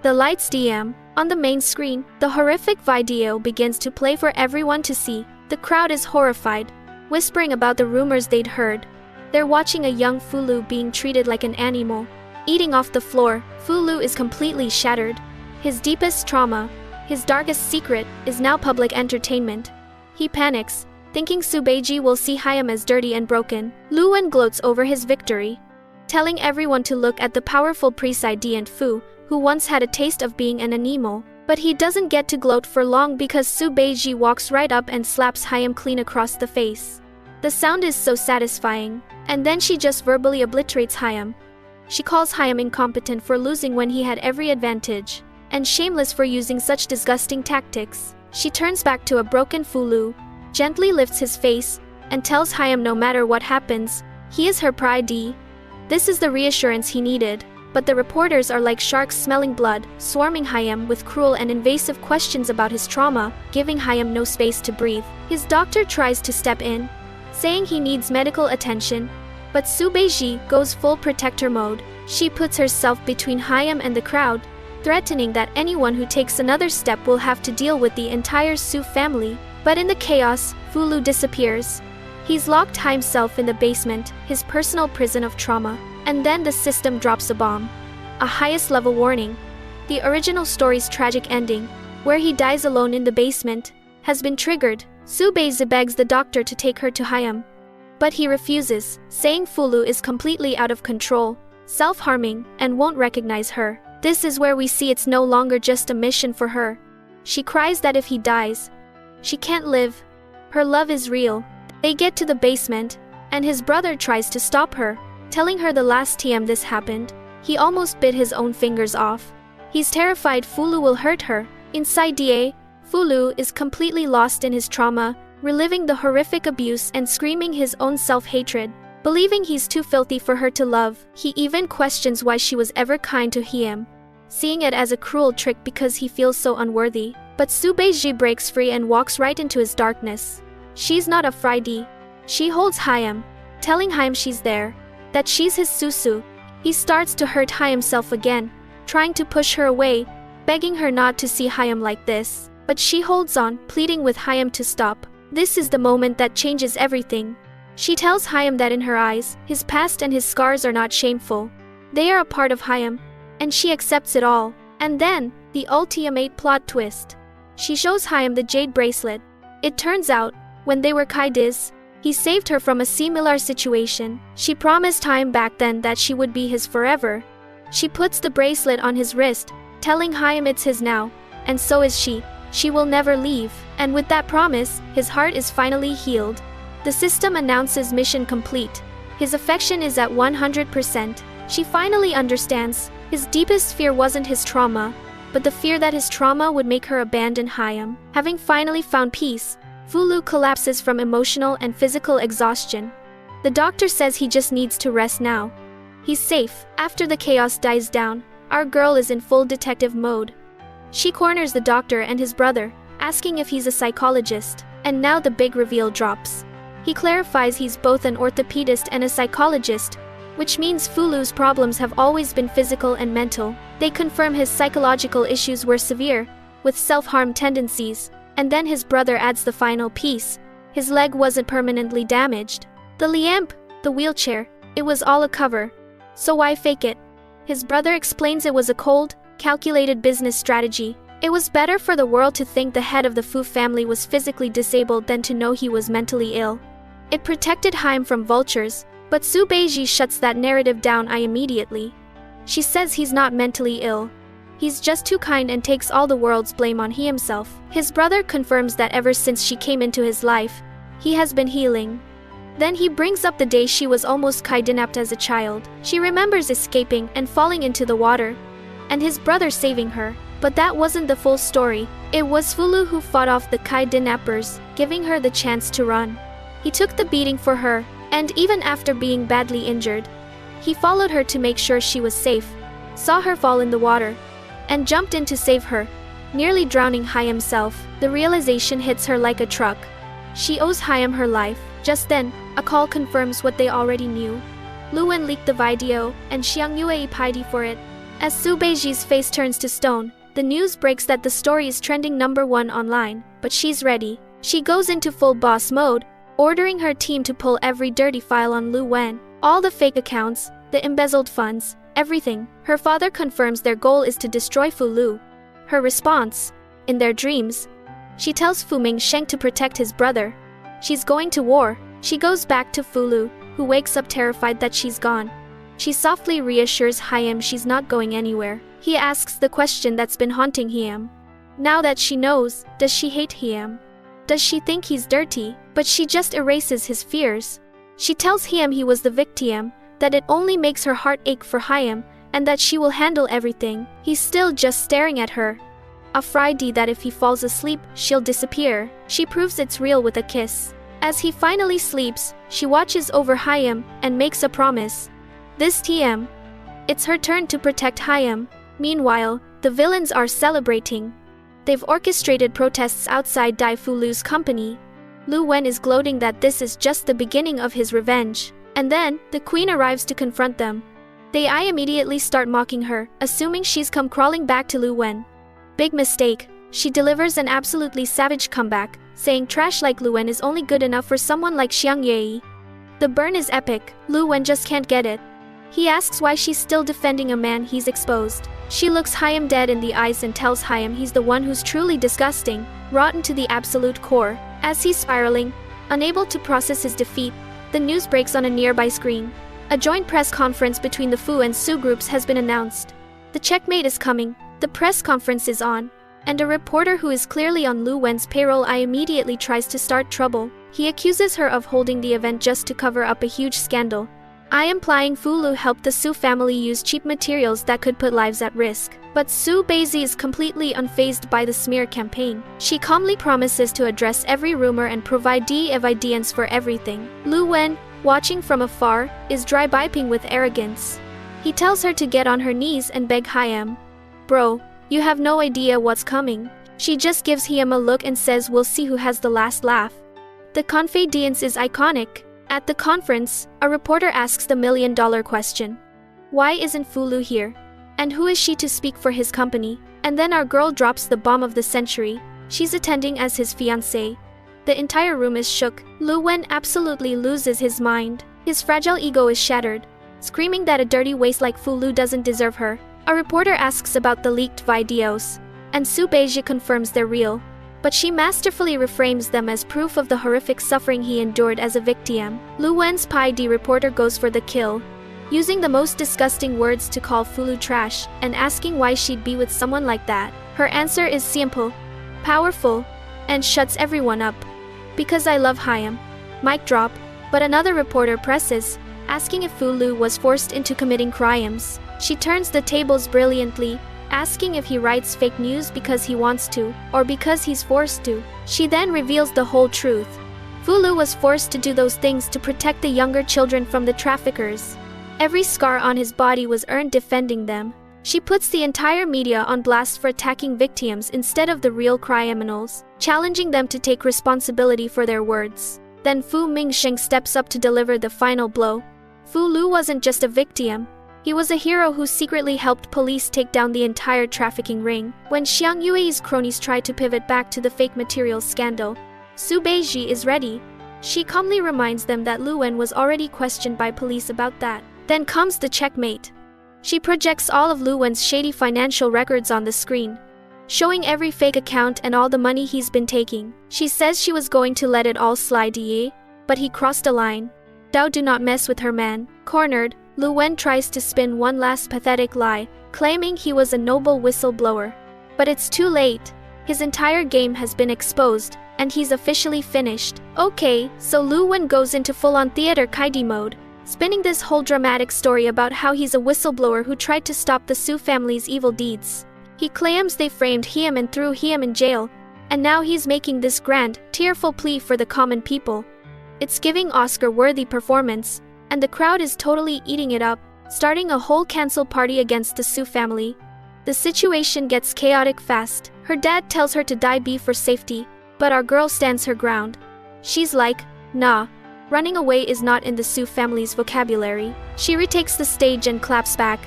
the lights dim. On the main screen, the horrific video begins to play for everyone to see. The crowd is horrified, whispering about the rumors they'd heard. They're watching a young Fulu being treated like an animal. Eating off the floor, Fulu is completely shattered. His deepest trauma, his darkest secret, is now public entertainment. He panics, thinking Su Beizi will see Hyam as dirty and broken. Lu Wen gloats over his victory, telling everyone to look at the powerful president Fu, who once had a taste of being an animal. But he doesn't get to gloat for long because Su Beizi walks right up and slaps Hyam clean across the face. The sound is so satisfying, and then she just verbally obliterates Hyam. She calls Hyam incompetent for losing when he had every advantage, and shameless for using such disgusting tactics. She turns back to a broken Fulu, gently lifts his face, and tells Hyam no matter what happens, he is her pride. This is the reassurance he needed, but the reporters are like sharks smelling blood, swarming Hyam with cruel and invasive questions about his trauma, giving Hyam no space to breathe. His doctor tries to step in, saying he needs medical attention, but Su Beizi goes full protector mode. She puts herself between Hyam and the crowd, threatening that anyone who takes another step will have to deal with the entire Su family. But in the chaos, Fulu disappears. He's locked himself in the basement, his personal prison of trauma. And then the system drops a bomb. A highest level warning. The original story's tragic ending, where he dies alone in the basement, has been triggered. Su Beizi begs the doctor to take her to Hyam, but he refuses, saying Fulu is completely out of control, self-harming, and won't recognize her. This is where we see it's no longer just a mission for her. She cries that if he dies, she can't live. Her love is real. They get to the basement, and his brother tries to stop her, telling her the last time this happened, he almost bit his own fingers off. He's terrified Fulu will hurt her. Inside Fulu is completely lost in his trauma, reliving the horrific abuse and screaming his own self-hatred. Believing he's too filthy for her to love, he even questions why she was ever kind to him, seeing it as a cruel trick because he feels so unworthy. But Soo Bae-ji breaks free and walks right into his darkness. She's not afraid. She holds Hyam, telling Hyam she's there, that she's his Susu. He starts to hurt Hyam again, trying to push her away, begging her not to see Hyam like this. But she holds on, pleading with Hyam to stop. This is the moment that changes everything. She tells Hyam that in her eyes, his past and his scars are not shameful. They are a part of Hyam, and she accepts it all. And then, the ultimate plot twist. She shows Hyam the jade bracelet. It turns out, when they were kiddies, he saved her from a similar situation. She promised Hyam back then that she would be his forever. She puts the bracelet on his wrist, telling Hyam it's his now, and so is she. She will never leave. And with that promise, his heart is finally healed. The system announces mission complete. His affection is at 100%. She finally understands. His deepest fear wasn't his trauma, but the fear that his trauma would make her abandon Hyam. Having finally found peace, Fulu collapses from emotional and physical exhaustion. The doctor says he just needs to rest now. He's safe. After the chaos dies down, our girl is in full detective mode. She corners the doctor and his brother, asking if he's a psychologist. And now the big reveal drops. He clarifies he's both an orthopedist and a psychologist, which means Fulu's problems have always been physical and mental. They confirm his psychological issues were severe, with self-harm tendencies, and then his brother adds the final piece. His leg wasn't permanently damaged. The lamp, the wheelchair, it was all a cover. So why fake it? His brother explains it was a cold, calculated business strategy. It was better for the world to think the head of the Fu family was physically disabled than to know he was mentally ill. It protected Hyam from vultures, but Soo Bae-ji shuts that narrative down immediately. She says he's not mentally ill. He's just too kind and takes all the world's blame on himself. His brother confirms that ever since she came into his life, he has been healing. Then he brings up the day she was almost kidnapped as a child. She remembers escaping and falling into the water, and his brother saving her. But that wasn't the full story. It was Fulu who fought off the kidnappers, giving her the chance to run. He took the beating for her, and even after being badly injured, he followed her to make sure she was safe, saw her fall in the water, and jumped in to save her, nearly drowning Hyam himself. The realization hits her like a truck. She owes Hyam her life. Just then, a call confirms what they already knew. Luwen leaked the video, and Xiang Yue paid for it. As Soo Bae-ji's face turns to stone, the news breaks that the story is trending #1 online, but she's ready. She goes into full boss mode, ordering her team to pull every dirty file on Lu Wen. All the fake accounts, the embezzled funds, everything. Her father confirms their goal is to destroy Fu Lu. Her response? In their dreams. She tells Fu Mingsheng to protect his brother. She's going to war. She goes back to Fu Lu, who wakes up terrified that she's gone. She softly reassures Hyam she's not going anywhere. He asks the question that's been haunting him. Now that she knows, does she hate him? Does she think he's dirty? But she just erases his fears. She tells him he was the victim, that it only makes her heart ache for Hyam, and that she will handle everything. He's still just staring at her, afraid that if he falls asleep, she'll disappear. She proves it's real with a kiss. As he finally sleeps, she watches over Hyam and makes a promise. This TM. It's her turn to protect Hyam. Meanwhile, the villains are celebrating. They've orchestrated protests outside Dai Fu Lu's company. Lu Wen is gloating that this is just the beginning of his revenge. And then, the queen arrives to confront them. They immediately start mocking her, assuming she's come crawling back to Lu Wen. Big mistake. She delivers an absolutely savage comeback, saying trash like Lu Wen is only good enough for someone like Xiang Yue. The burn is epic. Lu Wen just can't get it. He asks why she's still defending a man he's exposed. She looks Hyam dead in the eyes and tells Hyam he's the one who's truly disgusting, rotten to the absolute core. As he's spiraling, unable to process his defeat, the news breaks on a nearby screen. A joint press conference between the Fu and Su groups has been announced. The checkmate is coming. The press conference is on, and a reporter who is clearly on Lu Wen's payroll immediately tries to start trouble. He accuses her of holding the event just to cover up a huge scandal. I implying Fu Lu helped the Su family use cheap materials that could put lives at risk. But Su Beizi is completely unfazed by the smear campaign. She calmly promises to address every rumor and provide evidence for everything. Lu Wen, watching from afar, is dry-piping with arrogance. He tells her to get on her knees and beg Hyam. Bro, you have no idea what's coming. She just gives him a look and says we'll see who has the last laugh. The confidence is iconic. At the conference, a reporter asks the million-dollar question. Why isn't Fu Lu here? And who is she to speak for his company? And then our girl drops the bomb of the century. She's attending as his fiancée. The entire room is shook. Lu Wen absolutely loses his mind. His fragile ego is shattered. Screaming that a dirty waste like Fu Lu doesn't deserve her. A reporter asks about the leaked videos. And Su Beiji confirms they're real. But she masterfully reframes them as proof of the horrific suffering he endured as a victim. Lu Wen's PD reporter goes for the kill, using the most disgusting words to call Fu Lu trash, and asking why she'd be with someone like that. Her answer is simple, powerful, and shuts everyone up. Because I love Hyam. Mic drop. But another reporter presses, asking if Fu Lu was forced into committing crimes. She turns the tables brilliantly, asking if he writes fake news because he wants to, or because he's forced to. She then reveals the whole truth. Fu Lu was forced to do those things to protect the younger children from the traffickers. Every scar on his body was earned defending them. She puts the entire media on blast for attacking victims instead of the real criminals, challenging them to take responsibility for their words. Then Fu Mingsheng steps up to deliver the final blow. Fu Lu wasn't just a victim. He was a hero who secretly helped police take down the entire trafficking ring. When Xiang Yui's cronies tried to pivot back to the fake materials scandal, Su Beiji is ready. She calmly reminds them that Lu Wen was already questioned by police about that. Then comes the checkmate. She projects all of Lu Wen's shady financial records on the screen, showing every fake account and all the money he's been taking. She says she was going to let it all slide, but he crossed a line. Dao, do not mess with her, man. Cornered, Lu Wen tries to spin one last pathetic lie, claiming he was a noble whistleblower. But it's too late. His entire game has been exposed, and he's officially finished. Okay, so Lu Wen goes into full-on theater kaidi mode, spinning this whole dramatic story about how he's a whistleblower who tried to stop the Su family's evil deeds. He claims they framed him and threw him in jail, and now he's making this grand, tearful plea for the common people. It's giving Oscar-worthy performance, and the crowd is totally eating it up, starting a whole cancel party against the Su family. The situation gets chaotic fast. Her dad tells her to die for safety, but our girl stands her ground. She's like, nah. Running away is not in the Su family's vocabulary. She retakes the stage and claps back,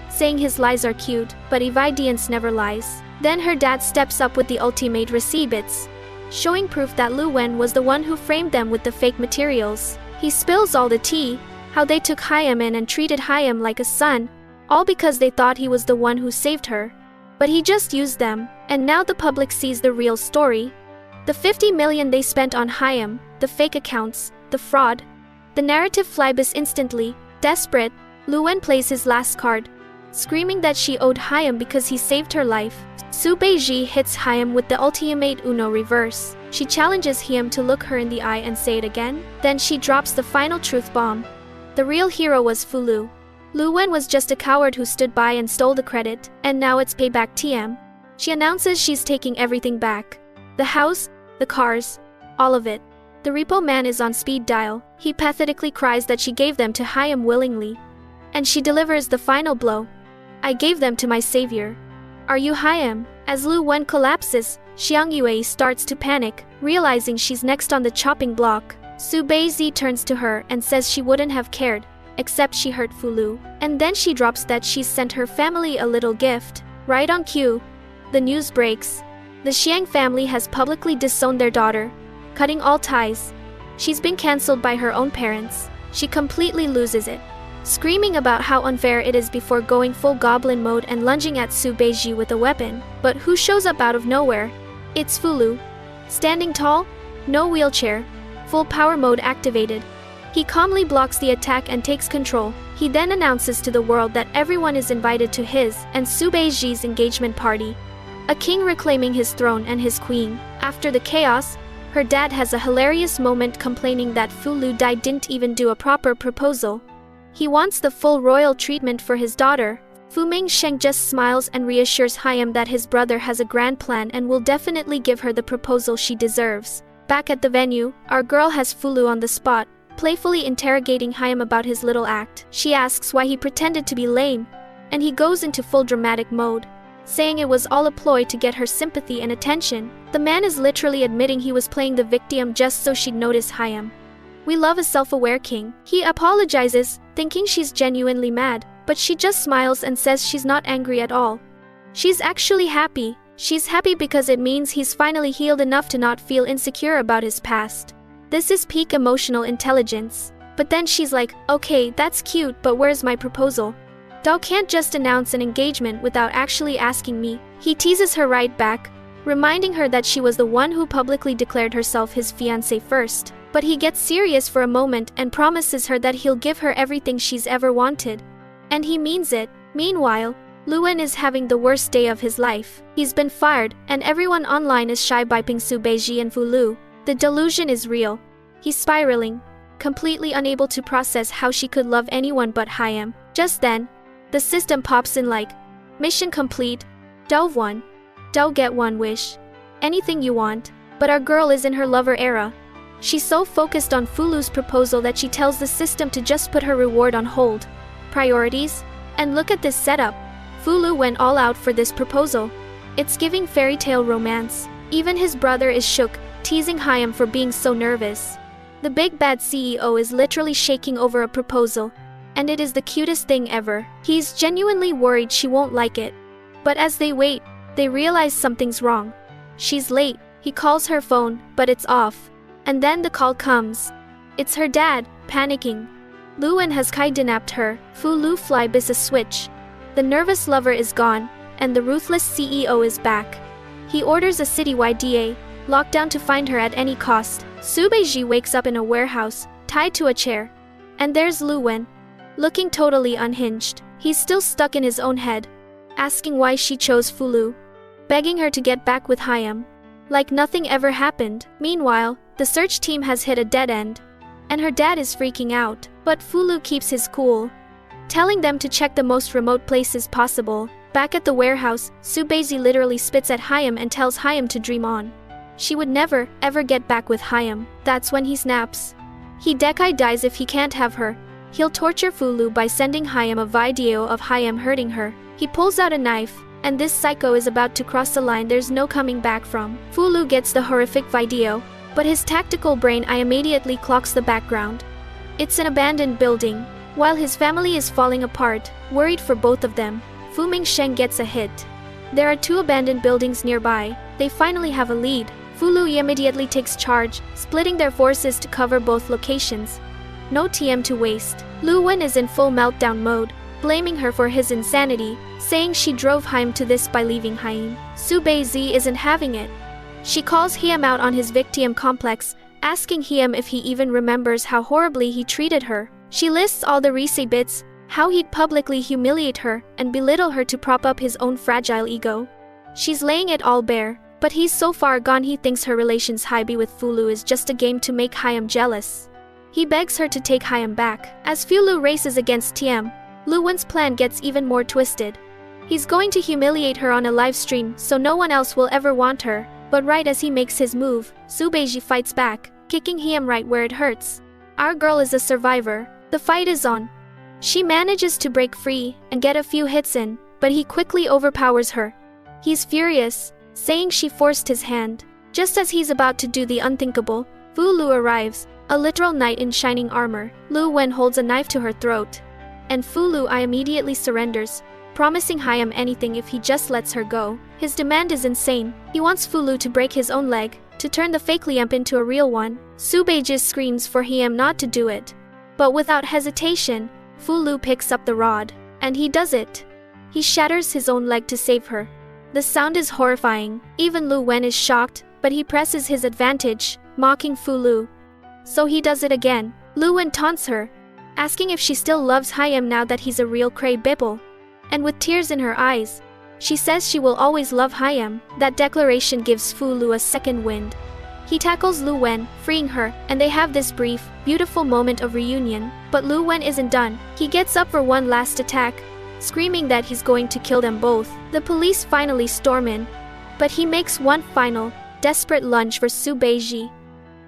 saying his lies are cute, but evidence never lies. Then her dad steps up with the ultimate receipts, showing proof that Lu Wen was the one who framed them with the fake materials. He spills all the tea, how they took Hyam in and treated Hyam like a son, all because they thought he was the one who saved her. But he just used them, and now the public sees the real story. The 50 million they spent on Hyam, the fake accounts, the fraud. The narrative flies instantly. Desperate, Lu Wen plays his last card, screaming that she owed Hyam because he saved her life. Su Beiji hits Hyam with the ultimate Uno reverse. She challenges him to look her in the eye and say it again. Then she drops the final truth bomb. The real hero was Fu Lu. Lu Wen was just a coward who stood by and stole the credit, and now it's payback time. She announces she's taking everything back. The house, the cars, all of it. The repo man is on speed dial. He pathetically cries that she gave them to Hyam willingly. And she delivers the final blow. I gave them to my savior. Are you Hyam? As Lu Wen collapses, Xiang Yue starts to panic, realizing she's next on the chopping block. Su Beizi turns to her and says she wouldn't have cared, except she hurt Fu Lu. And then she drops that she's sent her family a little gift. Right on cue, the news breaks. The Xiang family has publicly disowned their daughter, cutting all ties. She's been cancelled by her own parents. She completely loses it, screaming about how unfair it is before going full goblin mode and lunging at Su Beiji with a weapon. But who shows up out of nowhere? It's Fu Lu. Standing tall, no wheelchair, full power mode activated. He calmly blocks the attack and takes control. He then announces to the world that everyone is invited to his and Su Beiji's engagement party. A king reclaiming his throne and his queen. After the chaos, her dad has a hilarious moment complaining that Fu Lu didn't even do a proper proposal. He wants the full royal treatment for his daughter. Fu Mingsheng just smiles and reassures Hyam that his brother has a grand plan and will definitely give her the proposal she deserves. Back at the venue, our girl has Fulu on the spot, playfully interrogating Hyam about his little act. She asks why he pretended to be lame, and he goes into full dramatic mode, saying it was all a ploy to get her sympathy and attention. The man is literally admitting he was playing the victim just so she'd notice Hyam. We love a self-aware king. He apologizes, thinking she's genuinely mad, but she just smiles and says she's not angry at all. She's actually happy. She's happy because it means he's finally healed enough to not feel insecure about his past. This is peak emotional intelligence. But then she's like, okay, that's cute, but where's my proposal? Dao can't just announce an engagement without actually asking me. He teases her right back, reminding her that she was the one who publicly declared herself his fiancée first. But he gets serious for a moment and promises her that he'll give her everything she's ever wanted. And he means it. Meanwhile, Luwen is having the worst day of his life. He's been fired, and everyone online is shy-byping Su Beiji and Fu Lu. The delusion is real. He's spiraling, completely unable to process how she could love anyone but Hyam. Just then, the system pops in like, mission complete. Dove 1. Dove get 1 wish. Anything you want. But our girl is in her lover era. She's so focused on Fulu's proposal that she tells the system to just put her reward on hold. Priorities? And look at this setup. Fulu went all out for this proposal. It's giving fairy tale romance. Even his brother is shook, teasing Hyam for being so nervous. The big bad CEO is literally shaking over a proposal, and it is the cutest thing ever. He's genuinely worried she won't like it. But as they wait, they realize something's wrong. She's late. He calls her phone, but it's off. And then the call comes. It's her dad, panicking. Luwen has kidnapped her. Fu Lu flybys a switch. The nervous lover is gone, and the ruthless CEO is back. He orders a citywide DA, lockdown to find her at any cost. Su Beiji wakes up in a warehouse, tied to a chair. And there's Luwen, looking totally unhinged. He's still stuck in his own head, asking why she chose Fu Lu, begging her to get back with Hyam, like nothing ever happened. Meanwhile, the search team has hit a dead end, and her dad is freaking out. But Fu Lu keeps his cool, telling them to check the most remote places possible. Back at the warehouse, Su Beiji literally spits at Hyam and tells Hyam to dream on. She would never, ever get back with Hyam. That's when he snaps. He Dekai dies if he can't have her. He'll torture Fu Lu by sending Hyam a video of Hyam hurting her. He pulls out a knife, and this psycho is about to cross the line there's no coming back from. Fu Lu gets the horrific video, but his tactical brain immediately clocks the background. It's an abandoned building. While his family is falling apart, worried for both of them, Fu Mingsheng gets a hit. There are 2 abandoned buildings nearby. They finally have a lead. Fu Lu immediately takes charge, splitting their forces to cover both locations. No TM to waste. Luwen is in full meltdown mode, blaming her for his insanity, saying she drove Hyam to this by leaving Hyam. Su Beiji isn't having it. She calls Hyam out on his victim complex, asking Hyam if he even remembers how horribly he treated her. She lists all the recent bits, how he'd publicly humiliate her and belittle her to prop up his own fragile ego. She's laying it all bare, but he's so far gone he thinks her relation's Hybe with Fu Lu is just a game to make Hyam jealous. He begs her to take Hyam back. As Fu Lu races against Tiem, Luwen's plan gets even more twisted. He's going to humiliate her on a live stream so no one else will ever want her. But right as he makes his move, Su Beiji fights back, kicking Hyam right where it hurts. Our girl is a survivor. The fight is on. She manages to break free and get a few hits in, but he quickly overpowers her. He's furious, saying she forced his hand. Just as he's about to do the unthinkable, Fu Lu arrives, a literal knight in shining armor. Lu Wen holds a knife to her throat, and Fu Lu immediately surrenders, promising Hyam anything if he just lets her go. His demand is insane. He wants Fu Lu to break his own leg, to turn the fake Liamp into a real one. Su Beiji screams for Hyam not to do it. But without hesitation, Fu Lu picks up the rod, and he does it. He shatters his own leg to save her. The sound is horrifying. Even Lu Wen is shocked, but he presses his advantage, mocking Fu Lu. So he does it again. Lu Wen taunts her, asking if she still loves Hyam now that he's a real cray bibble. And with tears in her eyes, she says she will always love Hyam. That declaration gives Fu Lu a second wind. He tackles Lu Wen, freeing her, and they have this brief, beautiful moment of reunion. But Lu Wen isn't done. He gets up for one last attack, screaming that he's going to kill them both. The police finally storm in, but he makes one final, desperate lunge for Su Beiji,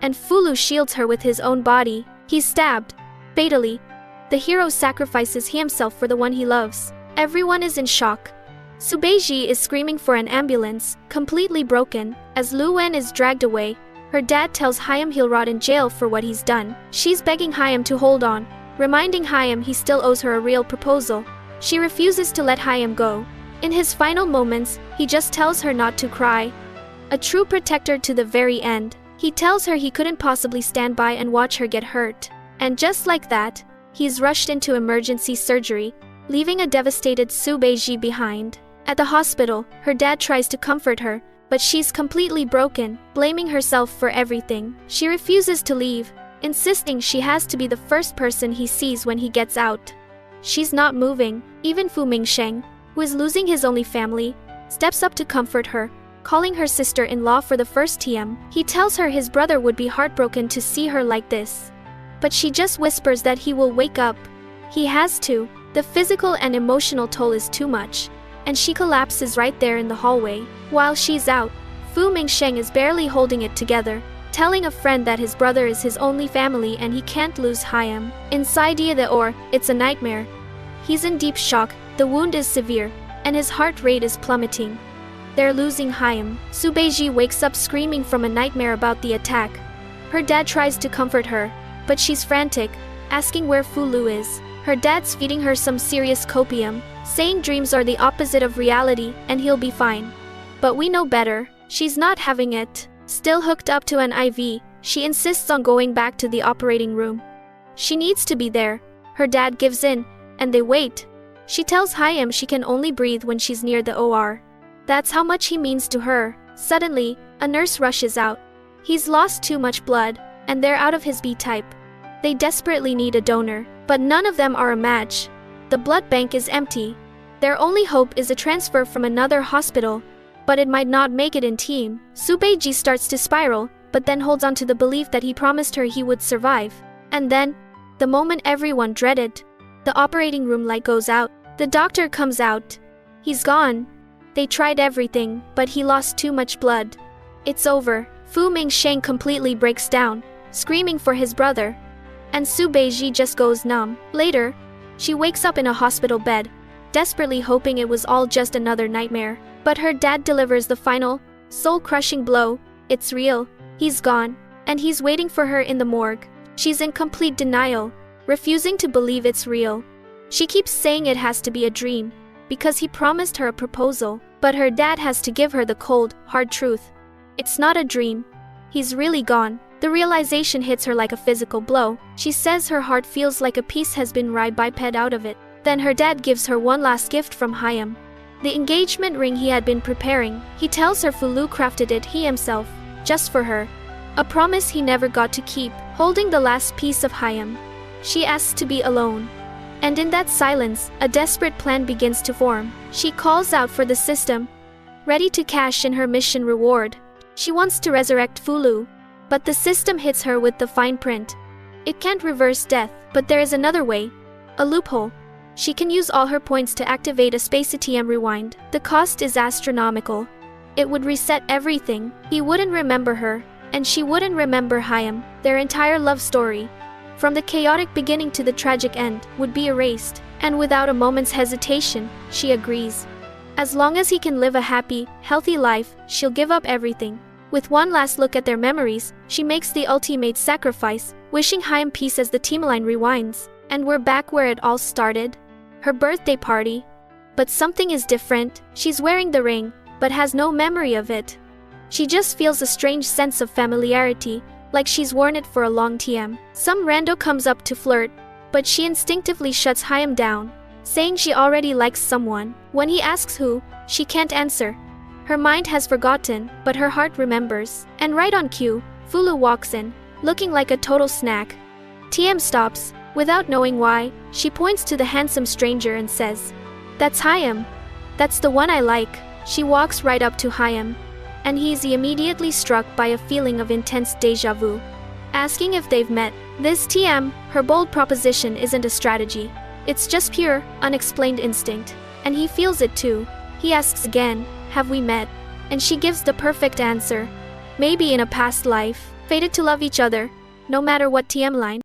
and Fulu shields her with his own body. He's stabbed. Fatally, the hero sacrifices himself for the one he loves. Everyone is in shock. Su Beiji is screaming for an ambulance, completely broken. As Lu Wen is dragged away, her dad tells Hyam he'll rot in jail for what he's done. She's begging Hyam to hold on, reminding Hyam he still owes her a real proposal. She refuses to let Hyam go. In his final moments, he just tells her not to cry. A true protector to the very end. He tells her he couldn't possibly stand by and watch her get hurt. And just like that, he's rushed into emergency surgery, leaving a devastated Su Beiji behind. At the hospital, her dad tries to comfort her, but she's completely broken, blaming herself for everything. She refuses to leave, insisting she has to be the first person he sees when he gets out. She's not moving. Even Fu Mingsheng, who is losing his only family, steps up to comfort her, calling her sister-in-law for the first time. He tells her his brother would be heartbroken to see her like this, but she just whispers that he will wake up. He has to. The physical and emotional toll is too much, and she collapses right there in the hallway. While she's out, Fu Mingsheng is barely holding it together, telling a friend that his brother is his only family and he can't lose Hyam. Inside it's a nightmare. He's in deep shock, the wound is severe, and his heart rate is plummeting. They're losing Hyam. Su Beiji wakes up screaming from a nightmare about the attack. Her dad tries to comfort her, but she's frantic, asking where Fu Lu is. Her dad's feeding her some serious copium, saying dreams are the opposite of reality and he'll be fine. But we know better. She's not having it. Still hooked up to an IV, she insists on going back to the operating room. She needs to be there. Her dad gives in, and they wait. She tells Hyam she can only breathe when she's near the OR. That's how much he means to her. Suddenly, a nurse rushes out. He's lost too much blood, and they're out of his B type. They desperately need a donor, but none of them are a match. The blood bank is empty. Their only hope is a transfer from another hospital, but it might not make it in team. Su Beiji starts to spiral, but then holds on to the belief that he promised her he would survive. And then, the moment everyone dreaded, the operating room light goes out. The doctor comes out. He's gone. They tried everything, but he lost too much blood. It's over. Fu Mingsheng completely breaks down, screaming for his brother. And Su Beiji just goes numb. Later, she wakes up in a hospital bed, desperately hoping it was all just another nightmare. But her dad delivers the final, soul-crushing blow. It's real. He's gone, and he's waiting for her in the morgue. She's in complete denial, refusing to believe it's real. She keeps saying it has to be a dream, because he promised her a proposal. But her dad has to give her the cold, hard truth. It's not a dream. He's really gone. The realization hits her like a physical blow. She says her heart feels like a piece has been biped out of it. Then her dad gives her one last gift from Hyam, the engagement ring he had been preparing. He tells her Fu Lu crafted it he himself, just for her. A promise he never got to keep. Holding the last piece of Hyam, she asks to be alone. And in that silence, a desperate plan begins to form. She calls out for the system, ready to cash in her mission reward. She wants to resurrect Fu Lu, but the system hits her with the fine print. It can't reverse death, but there is another way. A loophole. She can use all her points to activate a space ATM rewind. The cost is astronomical. It would reset everything. He wouldn't remember her, and she wouldn't remember Hyam. Their entire love story, from the chaotic beginning to the tragic end, would be erased. And without a moment's hesitation, she agrees. As long as he can live a happy, healthy life, she'll give up everything. With one last look at their memories, she makes the ultimate sacrifice, wishing Hyam peace as the timeline rewinds. And we're back where it all started. Her birthday party. But something is different. She's wearing the ring, but has no memory of it. She just feels a strange sense of familiarity, like she's worn it for a long time. Some rando comes up to flirt, but she instinctively shuts Hyam down, saying she already likes someone. When he asks who, she can't answer. Her mind has forgotten, but her heart remembers. And right on cue, Fu Lu walks in, looking like a total snack. TM stops. Without knowing why, she points to the handsome stranger and says, "That's Hyam. That's the one I like." She walks right up to Hyam, and he's immediately struck by a feeling of intense deja vu. Asking if they've met, this TM, her bold proposition isn't a strategy. It's just pure, unexplained instinct. And he feels it too. He asks again, have we met? And she gives the perfect answer. Maybe in a past life, fated to love each other, no matter what TM line.